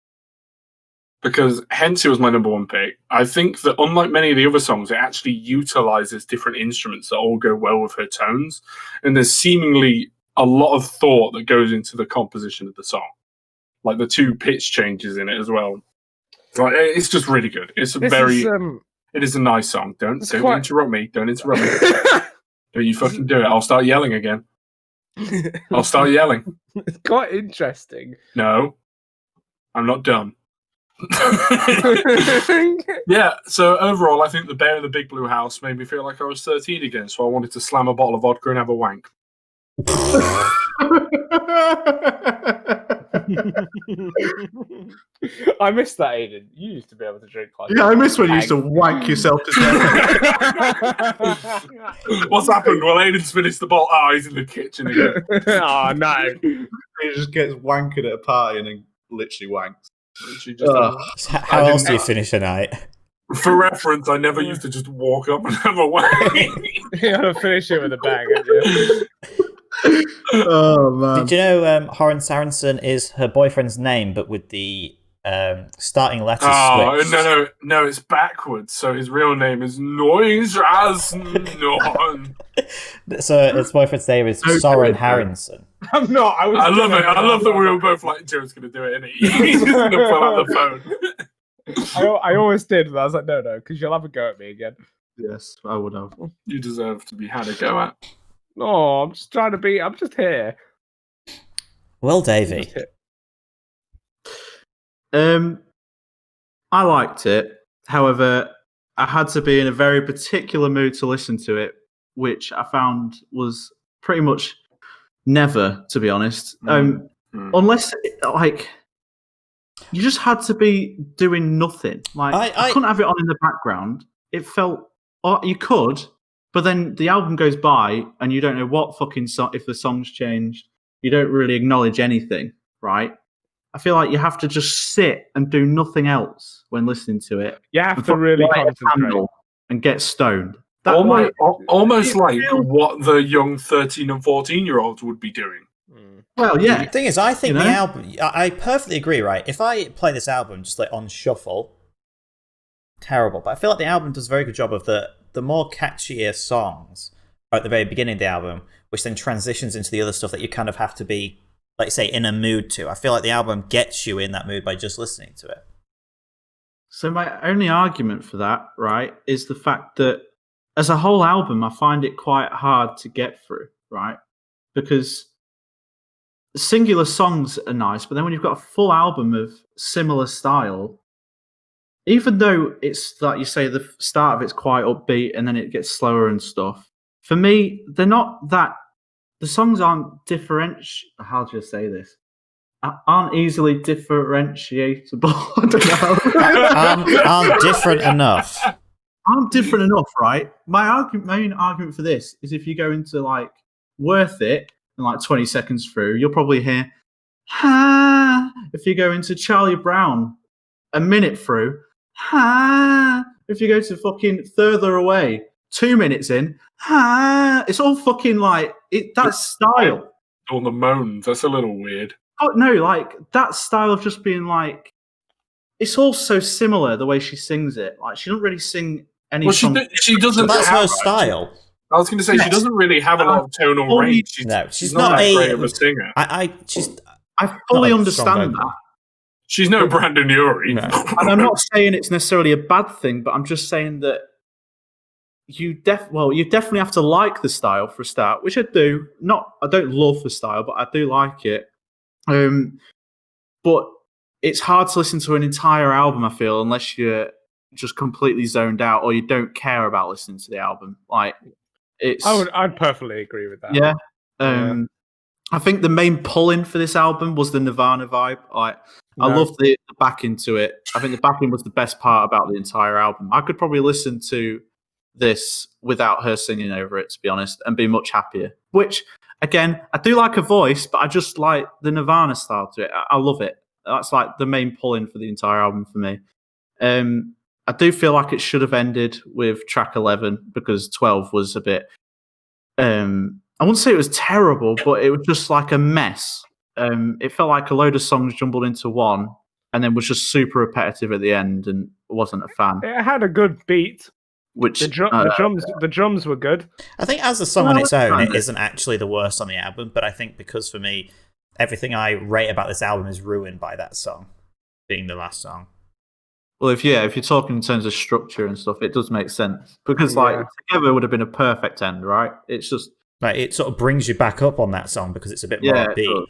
Because hence it was my number one pick. I think that unlike many of the other songs, it actually utilizes different instruments that all go well with her tones. And there's seemingly a lot of thought that goes into the composition of the song. Like the 2 pitch changes in it as well. Like, it's just really good. It is a nice song. Don't interrupt me. Don't interrupt me. Don't you fucking do it. I'll start yelling again. I'll start yelling. It's quite interesting. No. I'm not done. Yeah, so overall, I think The Bear in the Big Blue House made me feel like I was 13 again, so I wanted to slam a bottle of vodka and have a wank. I miss that, Aidan. You used to be able to drink like I miss when you used to wank yourself to death. What's happened? Well, Aidan's finished the bottle. Oh, he's in the kitchen again. Oh, no. He just gets wankered at a party and then literally wanks. How else do you finish a night? For reference, I never used to just walk up and have a wank. You gotta finish it with a bang. Oh man! Did you know Horan Sarensen is her boyfriend's name, but with the starting letters switched? No, it's backwards. So his real name is Noise as Non. So his boyfriend's name is Soren Harrison. I'm not. I love it. I love that we were both like, Joe's going to do it, isn't he? He's just going to pull out the phone. I always did, but I was like, no, because you'll have a go at me again. Yes, I would have. You deserve to be had a go at. No, I'm just trying to be. I'm just here. Well, Davey. I liked it. However, I had to be in a very particular mood to listen to it, which I found was pretty much never, to be honest. Unless, like, you just had to be doing nothing. Like, I couldn't have it on in the background. It felt, you could, but then the album goes by and you don't know what fucking song, if the song's changed. You don't really acknowledge anything, right? I feel like you have to just sit and do nothing else when listening to it. You have to really concentrate and get stoned. Almost like what the young 13 and 14-year-olds would be doing. Well, yeah. The thing is, I think the album... I perfectly agree, right? If I play this album just like on shuffle, terrible. But I feel like the album does a very good job of the more catchier songs are at the very beginning of the album, which then transitions into the other stuff that you kind of have to be, like, say, in a mood to. I feel like the album gets you in that mood by just listening to it. So my only argument for that, right, is the fact that as a whole album, I find it quite hard to get through, right? Because singular songs are nice, but then when you've got a full album of similar style, even though it's, like you say, the start of it's quite upbeat and then it gets slower and stuff, for me, they're not that... The songs aren't how do you say this? Aren't easily differentiatable. I don't know. aren't different enough. Aren't different enough, right? My main argument for this is if you go into like Worth It and like 20 seconds through, you'll probably hear ha. If you go into Charlie Brown a minute through, ha. If you go to fucking Further Away 2 minutes in, ha. It's all fucking like that style. On the moans, that's a little weird. Oh no, like that style of just being like, it's all so similar the way she sings it. Like she doesn't really sing any. Well, she doesn't. That's her style. I was going to say she doesn't really have a lot of tonal range. She's not not that great of a singer. I fully understand that. She's no Brandon Urie. No. And I'm not saying it's necessarily a bad thing, but I'm just saying that you definitely have to like the style for a start, which I do. I don't love the style, but I do like it. But it's hard to listen to an entire album, I feel, unless you're just completely zoned out or you don't care about listening to the album. Like, it's. I'd perfectly agree with that. Yeah. I think the main pull-in for this album was the Nirvana vibe. I love the backing to it. I think the backing was the best part about the entire album. I could probably listen to this without her singing over it, to be honest, and be much happier. Which, again, I do like her voice, but I just like the Nirvana style to it. I love it. That's like the main pull-in for the entire album for me. I do feel like it should have ended with track 11 because 12 was a bit... I wouldn't say it was terrible, but it was just like a mess. It felt like a load of songs jumbled into one, and then was just super repetitive at the end, and wasn't a fan. It had a good beat. Which The drums were good. I think as a song on its own, it isn't actually the worst on the album, but I think because for me, everything I rate about this album is ruined by that song being the last song. Well, if you're talking in terms of structure and stuff, it does make sense because Together would have been a perfect end, right? It's just it sort of brings you back up on that song because it's a bit more upbeat.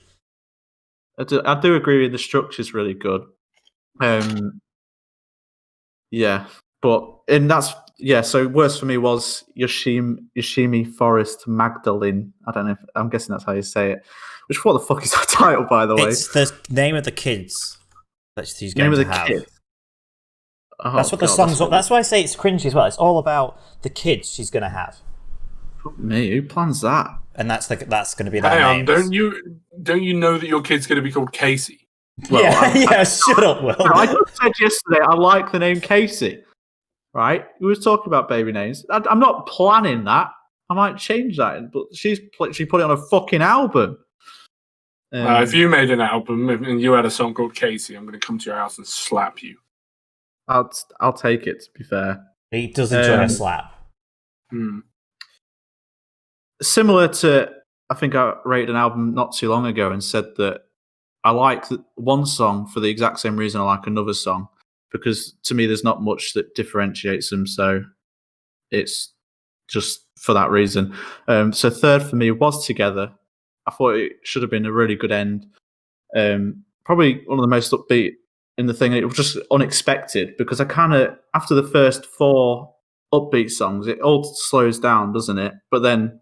I do agree with the structure's really good. So worst for me was Yoshimi Forest Magdalene. I don't know I'm guessing that's how you say it. Which what the fuck is that title, by the way? It's the name of the kids that she's going to have. Kids. Oh, that's what the song's up. That's why I say it's cringy as well. It's all about the kids she's going to have. Fuck me, who plans that? And that's going to be their names. Don't you know that your kid's going to be called Casey? Well, shut up, Will. I just said yesterday I like the name Casey. Right? We were talking about baby names. I'm not planning that. I might change that, but she put it on a fucking album. If you made an album and you had a song called Casey, I'm going to come to your house and slap you. I'll take it, to be fair. He does enjoy a slap. Similar to, I think I rated an album not too long ago and said that I like one song for the exact same reason I like another song, because to me there's not much that differentiates them, so it's just for that reason. So third for me was Together. I thought it should have been a really good end. Probably one of the most upbeat in the thing. It was just unexpected because I kind of, after the first 4 upbeat songs, it all slows down, doesn't it? But then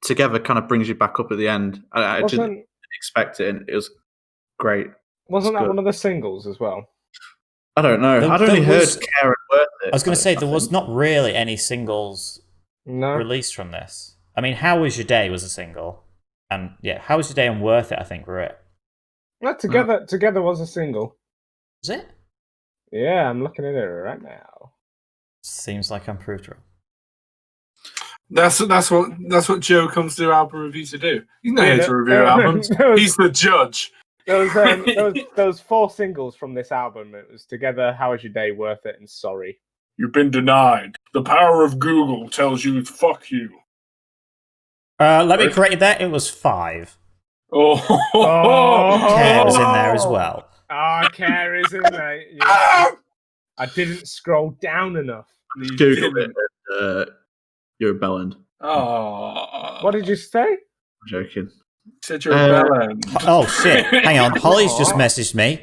Together kind of brings you back up at the end. I didn't expect it, and it was great. Wasn't that one of the singles as well? I don't know. I'd only heard Care and Worth It. I was going to say, there was not really any singles released from this. I mean, How Was Your Day was a single. And How Was Your Day and Worth It, I think, were it. Well, Together was a single. Was it? Yeah, I'm looking at it right now. Seems like I'm proved wrong. That's what Joe comes to album reviews to do. He's not here to review albums. He's the judge. There was 4 singles from this album. It was Together, How Was Your Day, Worth It, and Sorry. You've been denied. The power of Google tells you fuck you. Let me correct that. It was 5. Oh. Care was in there as well. Care is in there. Yeah. I didn't scroll down enough. Google it. You're a bellend. Oh. What did you say? I'm joking. Said you're a bellend. Oh shit! Hang on, Holly's just messaged me.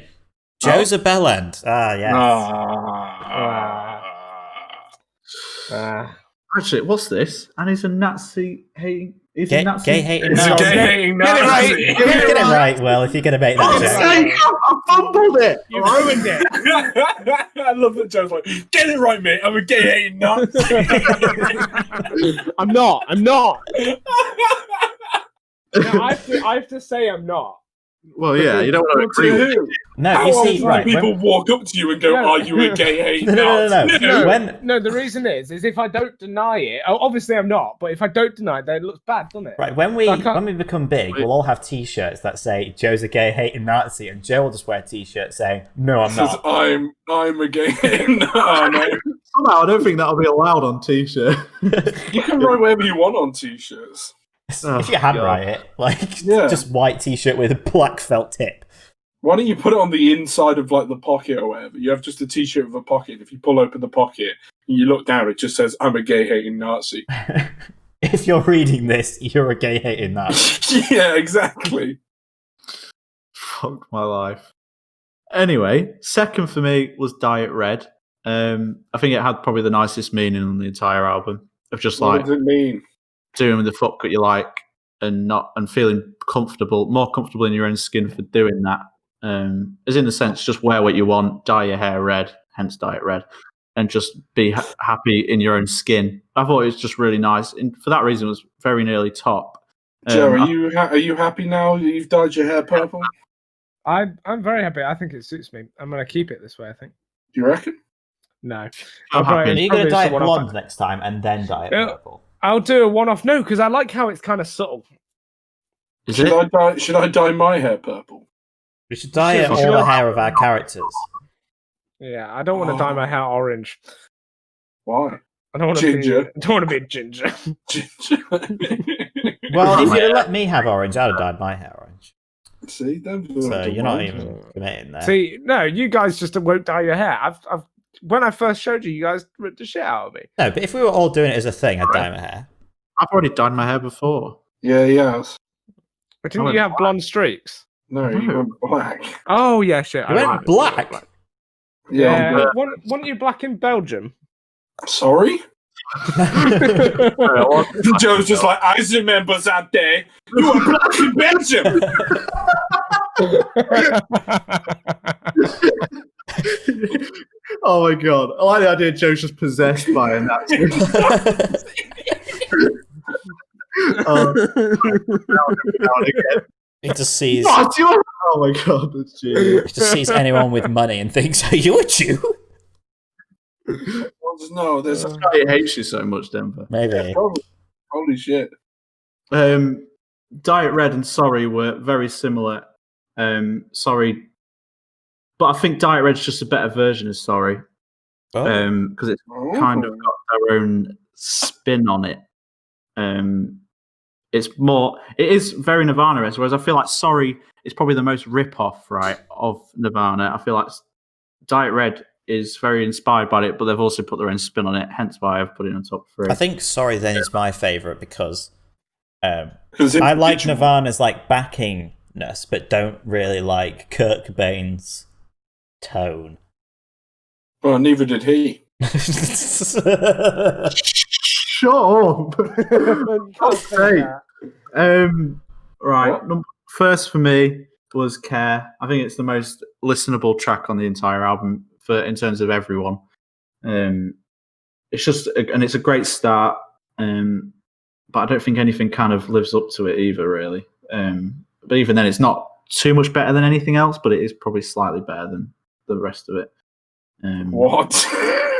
Joe's a bellend. Yes. Actually, what's this? And he's a Nazi hating. He's a Nazi. Gay hating Nazi. Get it right. Well, if you're gonna make that joke. I fumbled it. You ruined it. I love that Joe's like, get it right, mate. I'm a gay hating Nazi. I'm not. No, I have to say I'm not. Well, yeah, you don't want to agree with it. No, How you see, often right? do people walk up to you and go, "Are you a gay hating Nazi?" No. The reason is if I don't deny it, obviously I'm not. But if I don't deny it, then it looks bad, doesn't it? Right. When we become big, we'll all have T-shirts that say "Joe's a gay hating Nazi," and Joe will just wear a T-shirt saying, "No, I'm not." I'm a gay hating Nazi. Somehow, I don't think that'll be allowed on T-shirt. You can write whatever you want on T-shirts. If you handwrite it, just white T-shirt with a black felt tip. Why don't you put it on the inside of like the pocket or whatever? You have just a T-shirt with a pocket. If you pull open the pocket and you look down, it just says, "I'm a gay hating Nazi." If you're reading this, you're a gay hating Nazi. Yeah, exactly. Fuck my life. Anyway, second for me was Diet Red. I think it had probably the nicest meaning on the entire album of just What does it mean? doing the fuck what you like. and feeling more comfortable in your own skin for doing that. As in the sense, just wear what you want, dye your hair red, hence dye it red, and just be happy in your own skin. I thought it was just really nice, and for that reason, it was very nearly top. Joe, are you happy now? You've dyed your hair purple. I'm very happy. I think it suits me. I'm gonna keep it this way. I think. Do you reckon? No. Are you going to dye it blonde next time and then dye it purple? I'll do a one-off. No, because I like how it's kind of subtle. Should I dye my hair purple? We should dye it all the hair of our characters. Yeah, I don't want to dye my hair orange. Why? I don't want to Ginger. be. I don't want to be a ginger. Ginger. Well, if you'd let me have orange, I'd have dyed my hair orange. See, so you're not even committing there. See, no, you guys just won't dye your hair. I've when I first showed you, you guys ripped the shit out of me. No, but if we were all doing it as a thing, I'd dye my hair. I've already dyed my hair before. Yeah, yes. But didn't you have blonde streaks? No, you went black. Oh yeah, shit. You went black. Yeah. Weren't you black in Belgium? Sorry. Joe's just like, I remember that day. You were black in Belgium. Oh my god! I like the idea Joe's just possessed by him. He just sees. Oh my god! That's genius. He just sees anyone with money and thinks, "Are you a Jew?" No, there's That's why he hates you so much, Denver. Maybe. Yeah, probably. Holy shit. Diet Red and Sorry were very similar. Sorry, but I think Diet Red's just a better version of Sorry. Because it's kind of got their own spin on it. It is very Nirvana-esque, whereas I feel like Sorry is probably the most rip-off, right, of Nirvana. I feel like Diet Red is very inspired by it, but they've also put their own spin on it, hence why I've put it on top 3. I think Sorry then is my favourite because I like Nirvana's like backingness, but don't really like Kurt Cobain's tone. Well, neither did he. Shut up! Right. First for me was Care. I think it's the most listenable track on the entire album in terms of everyone. It's just, and it's a great start. But I don't think anything kind of lives up to it either, really. But even then, it's not too much better than anything else, but it is probably slightly better than the rest of it. What?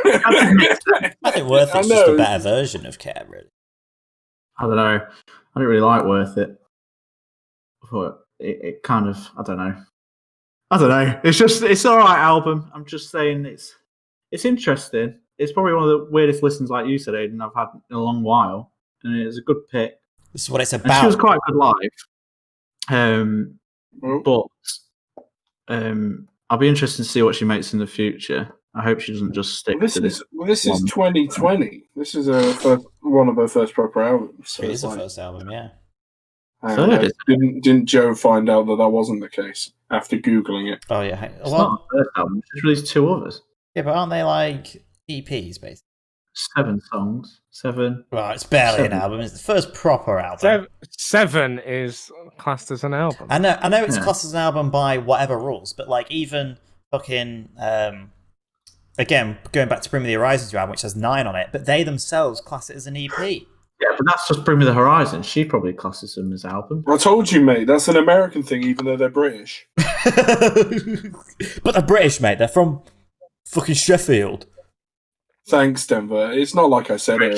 I think Worth It's just a better version of Care, really. I don't know. I don't really like Worth It. But it kind of, I don't know. It's all right album. I'm just saying it's interesting. It's probably one of the weirdest listens, like you said, Aidan, I've had in a long while. And it's a good pick. This is what it's about. And she was quite good live. But I'll be interested to see what she makes in the future. I hope she doesn't just stick to this. This is 2020. This is one of her first proper albums. So it is the first album, yeah. Didn't Joe find out that wasn't the case after Googling it? Oh, yeah. It's not the first album. She's released 2 others. Yeah, but aren't they like EPs, basically? 7 songs. 7. Well, it's barely an album. It's the first proper album. 7 is classed as an album. I know it's classed as an album by whatever rules, but like even fucking again, going back to Bring Me the Horizon's album, which has 9 on it, but they themselves class it as an EP. Yeah, but that's just Bring Me the Horizon. She probably classes them as album. I told you, mate. That's an American thing, even though they're British. But they're British, mate. They're from fucking Sheffield. Thanks, Denver. It's not like I said it.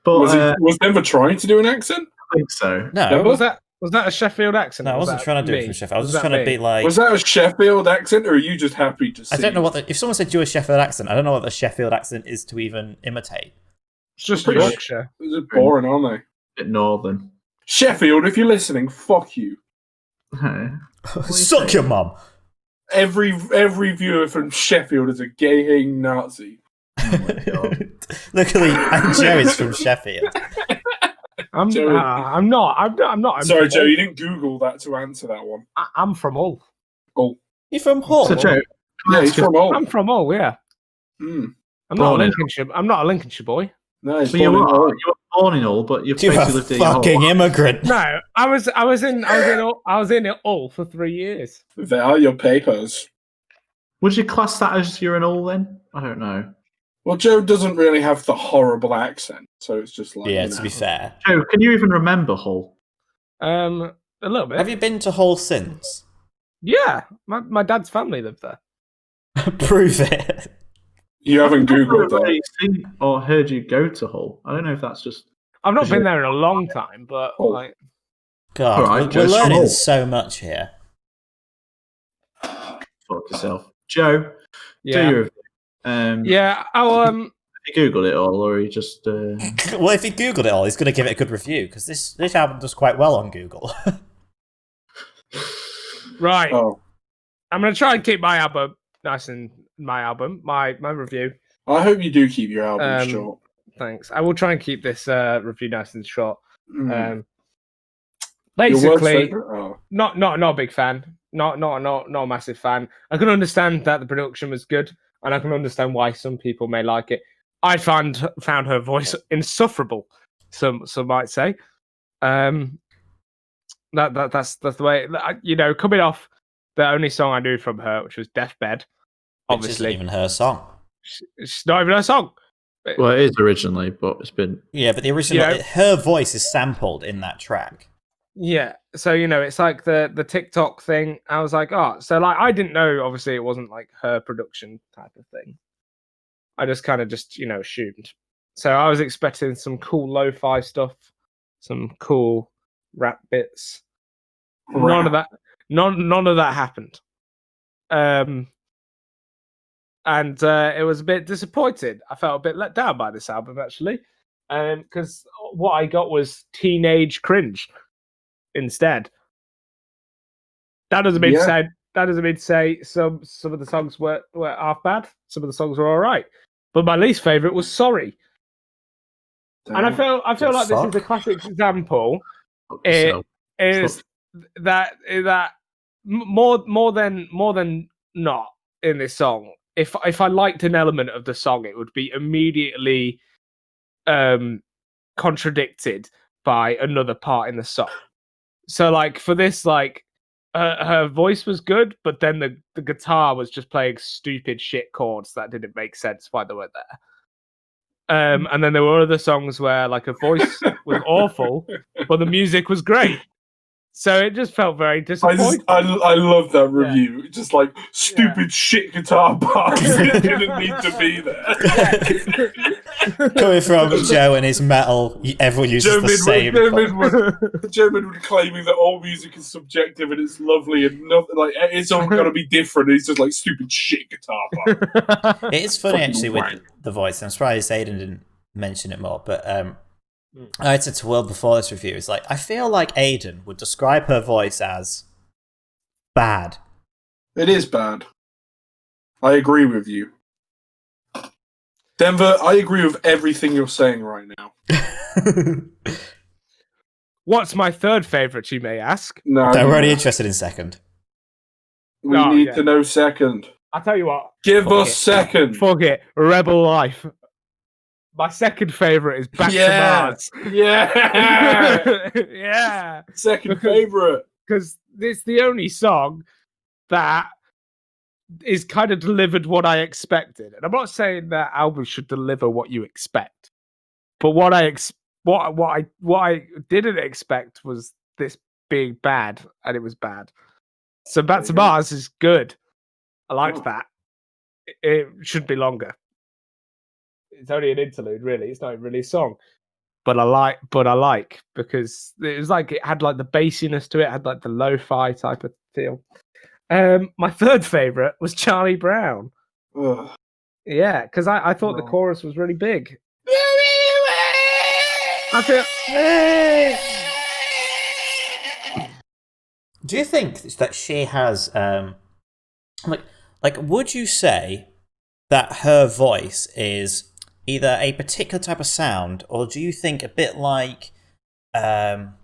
But was Denver trying to do an accent? I think so. No, Denver? Was that a Sheffield accent? No, I wasn't trying to do it from Sheffield. I was just trying to be like. Was that a Sheffield accent, or are you just happy to see? I don't know what. If someone said do a Sheffield accent, I don't know what the Sheffield accent is to even imitate. It's just Yorkshire. They're boring, aren't they? A bit northern. Sheffield, if you're listening, fuck you. Suck your mum. Every viewer from Sheffield is a gay-hating Nazi. Oh my god. Luckily, and Jerry's from Sheffield. I'm not. I'm sorry, Joe. You didn't Google that to answer that one. I'm from Hull. Hull. You're from Hull? So, Joe, yeah, he's from Hull. I'm from Hull. Yeah. Mm. I'm not a Lincolnshire boy. No, he's you born in Hull. You're born in Hull, but you've You're a basically lived here your whole fucking life. immigrant. No, I was in it all for 3 years. There are your papers. Would you class that as you're an Hull then? I don't know. Well, Joe doesn't really have the horrible accent, so it's just like, Yeah, you to know. be fair. Joe, can you even remember Hull? A little bit. Have you been to Hull since? Yeah, my dad's family lived there. Prove it. You haven't I've never Googled that. really seen or heard you go to Hull. I don't know if that's just. I've not Is been it- there in a long time, but Oh. like, God, All right, we're Joe's from learning Hull. so much here. Fuck yourself, Joe. yeah, Do your review. yeah. I'll Have you googled it all, or you just? Well, if he googled it all, he's going to give it a good review because this album does quite well on Google. right. Oh, I'm gonna try and keep my album nice and my review. I hope you do keep your album short. Thanks. I will try and keep this review nice and short. Mm. Um, Your worst basically, favourite? Oh. not a big fan. Not a massive fan. I can understand that the production was good, and I can understand why some people may like it. I found her voice insufferable. Some might say. That's the way. You know, coming off the only song I knew from her, which was Deathbed. Which Obviously, isn't even her song. it's not even her song. Well, it is originally, but it's been. Yeah, but the original, Yeah. her voice is sampled in that track. Yeah, so you know, it's like the TikTok thing. I was like, oh, so like I didn't know. Obviously, it wasn't like her production type of thing. I just kind of assumed. So I was expecting some cool lo-fi stuff, some cool rap bits. None of that. None of that happened. And it was a bit disappointed. I felt a bit let down by this album actually, because what I got was teenage cringe instead. That doesn't mean to say some of the songs were half bad. Some of the songs were all right, but my least favorite was Sorry. And I feel like this is a classic example. It is that more than not in this song. If I liked an element of the song, it would be immediately contradicted by another part in the song. So like for this, like her voice was good, but then the guitar was just playing stupid shit chords that didn't make sense why they were there. And then there were other songs where like her voice was awful, but the music was great. So it just felt very disappointing. I love that review. Just like stupid shit guitar parts that didn't need to be there. Coming from Joe and his metal, everyone uses the same. Joe Midwood claiming that all music is subjective and it's lovely and nothing like it's all got to be different. It's just like stupid shit guitar parts. It is funny Fucking actually wank. with the voice. I'm surprised Aidan didn't mention it more, but I said to Will before this review, it's like I feel like Aidan would describe her voice as bad. It is bad. I agree with you. Denver, I agree with everything you're saying right now. What's my third favorite, you may ask? No, They're already interested in second. we Oh, need yeah. to know second. I'll tell you what. Give Fuck us it. second. Fuck it. Rebel Life. My second favorite is Back to Mars. Yeah. Yeah. Second favorite. Because it's the only song that is kind of delivered what I expected. And I'm not saying that albums should deliver what you expect. But what I didn't expect was this being bad, and it was bad. So Back to Mars is good. I liked that. It should be longer. It's only an interlude, really. It's not even really a song. But I like because it was like it had like the bassiness to it, had like the lo-fi type of feel. My third favorite was Charlie Brown. Ugh. Yeah, because I thought the chorus was really big. I feel. Do you think that she has like would you say that her voice is either a particular type of sound, or do you think a bit like I'm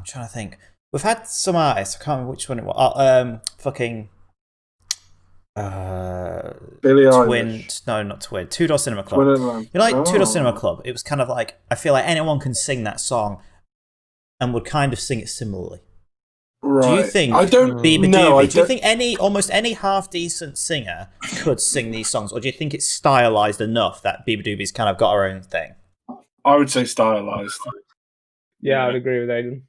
trying to think. We've had some artists, I can't remember which one it was. Billie Twin, Eilish. no, not Twin. Two Door Cinema Twin Club. Atlantic. You know, like Two Door Oh. Cinema Club. It was kind of like I feel like anyone can sing that song, and would kind of sing it similarly. Right. Do you think I don't beabadoobee? know. Do you think almost any half decent singer could sing these songs, or do you think it's stylized enough that beabadoobee's kind of got her own thing? I would say stylized. Yeah, I'd agree with Aidan.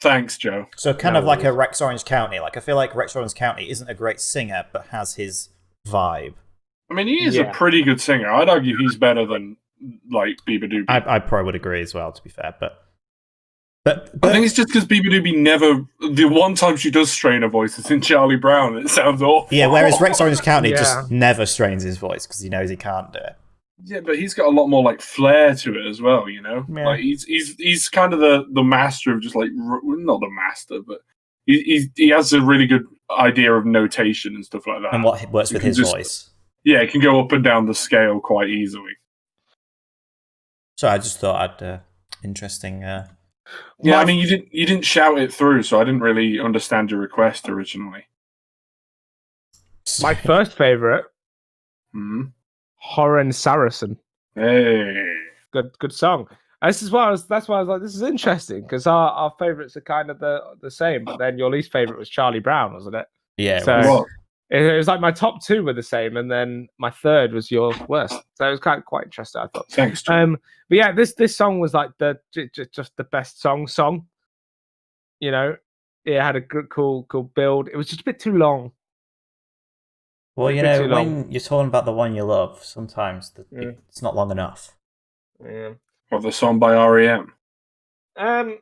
Thanks, Joe. So kind of like a Rex Orange County. Like I feel like Rex Orange County isn't a great singer, but has his vibe. I mean, he is a pretty good singer. I'd argue he's better than like beabadoobee. I probably would agree as well, to be fair, but I think it's just because beabadoobee never. The one time she does strain her voice is in Charlie Brown, and it sounds awful. yeah. Whereas Rex Orange County just never strains his voice because he knows he can't do it. Yeah, but he's got a lot more like flair to it as well. You know, Yeah. like he's kind of the master of just like not the master, but he has a really good idea of notation and stuff like that. And what works with his voice. Yeah, it can go up and down the scale quite easily. So I just thought I'd interesting. Yeah, I mean, you didn't shout it through, so I didn't really understand your request originally. My first favourite, Hmm. Horan Saracen. Hey, Good song. That's why I was like, this is interesting because our favourites are kind of the same, but then your least favourite was Charlie Brown, wasn't it? Yeah. So what? it was like my top two were the same, and then my third was your worst. So it was quite interesting, I thought. Thanks, Joe. But yeah, this song was like just the best song. You know, it had a good, cool build. It was just a bit too long. Well, you bit know, too long. when you're talking about the one you love, sometimes it's not long enough. Yeah. Of the song by REM. I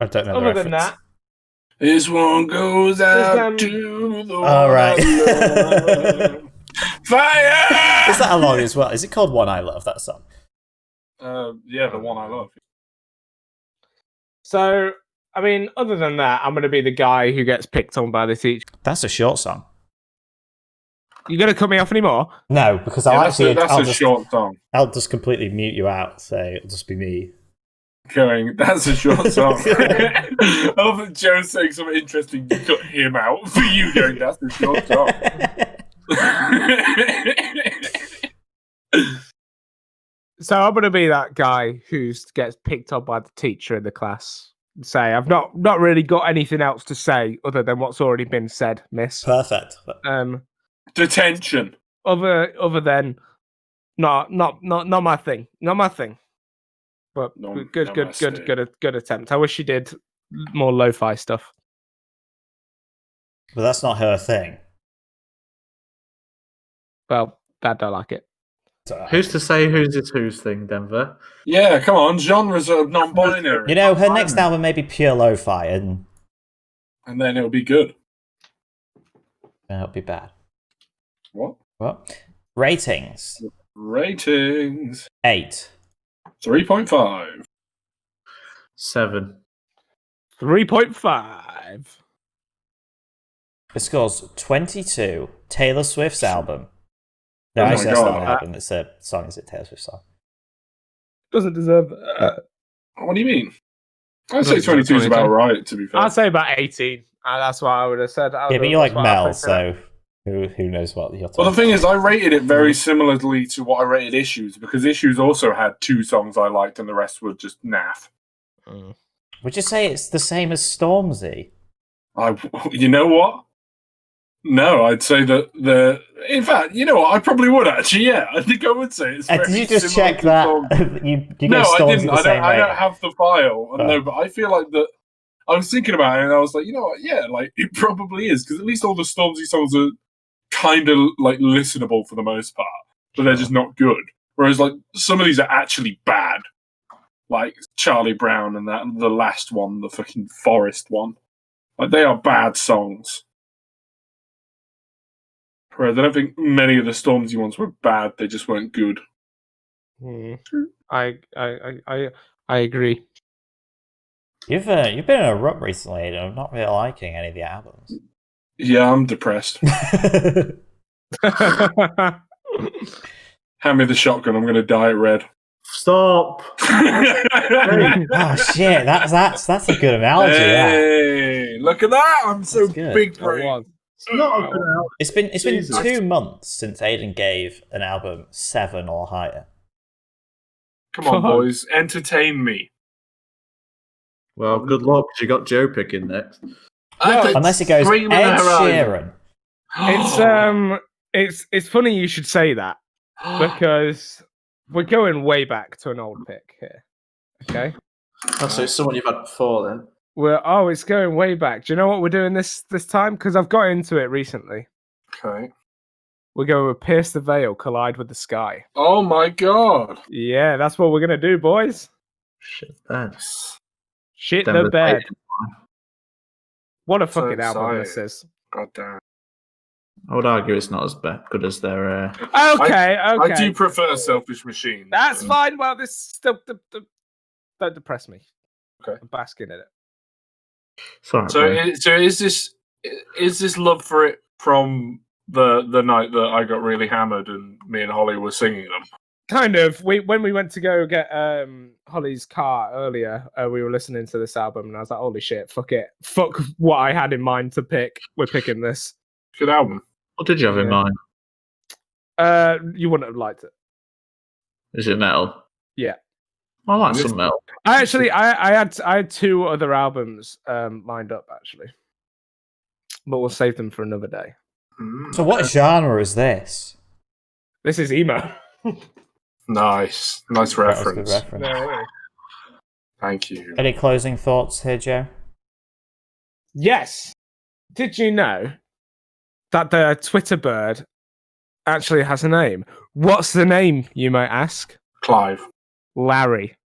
don't know. Other the than reference. that, This one goes out There's, to the All right. fire. Is that a long as well? Is it called One I Love, that song? Yeah, the one I love. so I mean, other than that, I'm gonna be the guy who gets picked on by the teacher. That's a short song. You gonna cut me off anymore? No, because Yeah, that's a short song. I'll just completely mute you out, so it'll just be me. Going, that's a short song. I love that Joe's saying something interesting. You cut him out for you going, that's a short song. So I'm gonna be that guy who gets picked on by the teacher in the class. Say I've not really got anything else to say other than what's already been said, miss. Perfect. Detention. Other than not my thing. Not my thing. But good attempt. I wish you did more lo-fi stuff. But that's not her thing. Well, Dad don't like it. Who's to say whose thing, Denver? Yeah, come on. Genres are non-binary. You know, her next album may be pure lo-fi, and then it'll be good. it'll be bad. What? Ratings. 8. 3.5. 7. 3.5. It scores 22. Taylor Swift's album. No, Oh my actually, that's not God. an album. It's a song. Is it Taylor Swift's song? Doesn't deserve. What do you mean? I'd say 22 is about right, to be fair. I'd say about 18. That's what I would have said. Yeah, but you like Mel, so who knows what you're talking Well, the thing is, I rated it very similarly to what I rated Issues, because Issues also had 2 songs I liked and the rest were just naff. Would you say it's the same as Stormzy? You know what? No, I'd say that in fact, you know what? I probably would actually. Yeah, I think I would say it's. Did you just similar check to that? Stormzy. you gave No, I Stormzy didn't. the same I don't rating? have the file. Oh. No, but I feel like that. I was thinking about it, and I was like, you know what? Yeah, like it probably is, because at least all the Stormzy songs are kind of like listenable for the most part, but they're just not good. Whereas like some of these are actually bad, like Charlie Brown and the last one, the fucking Forest one. Like they are bad songs. Whereas I don't think many of the Stormzy ones were bad; they just weren't good. I agree. You've been in a rut recently, and I'm not really liking any of the albums. Yeah, I'm depressed. Hand me the shotgun. I'm going to dye it red. Stop. Oh shit, that's a good analogy. Hey, look at that! I'm so That's good. big That brain. was. not a good album. It's been Jesus. 2 months since Aidan gave an album 7 or higher. Come on, Fuck. boys, entertain me. Well, good luck, 'cause you got Joe picking next. Well, Unless it goes Screaming Ed around. Sheeran. It's funny you should say that because we're going way back to an old pick here. Okay, Oh, so it's someone you've had before then. it's going way back. Do you know what we're doing this time? Because I've got into it recently. Okay. We're going with Pierce the Veil, Collide with the Sky. Oh my god. Yeah, that's what we're gonna do, boys. Shit, bad. Shit Denver the bed. State. What a So fucking album this excited. is. God damn. I would argue it's not as good as their. Okay. I do prefer Selfish Machine. That's so- fine. Well, this still don't depress me. Okay. I'm basking in it. Sorry, So, is this love for it from the night that I got really hammered and me and Holly were singing them? Kind of. When we went to go get Holly's car earlier, we were listening to this album, and I was like, "Holy shit, fuck it, fuck what I had in mind to pick. We're picking this." Good album. what did you have in Yeah. mind? You wouldn't have liked it. Is it metal? Yeah. I like some metal. I had 2 other albums lined up actually, but we'll save them for another day. So what genre is this? This is emo. Nice That was a good reference. reference. Thank you. Any closing thoughts here, Joe? Yes. Did you know that the Twitter bird actually has a name? What's the name, you might ask? Clive. Larry.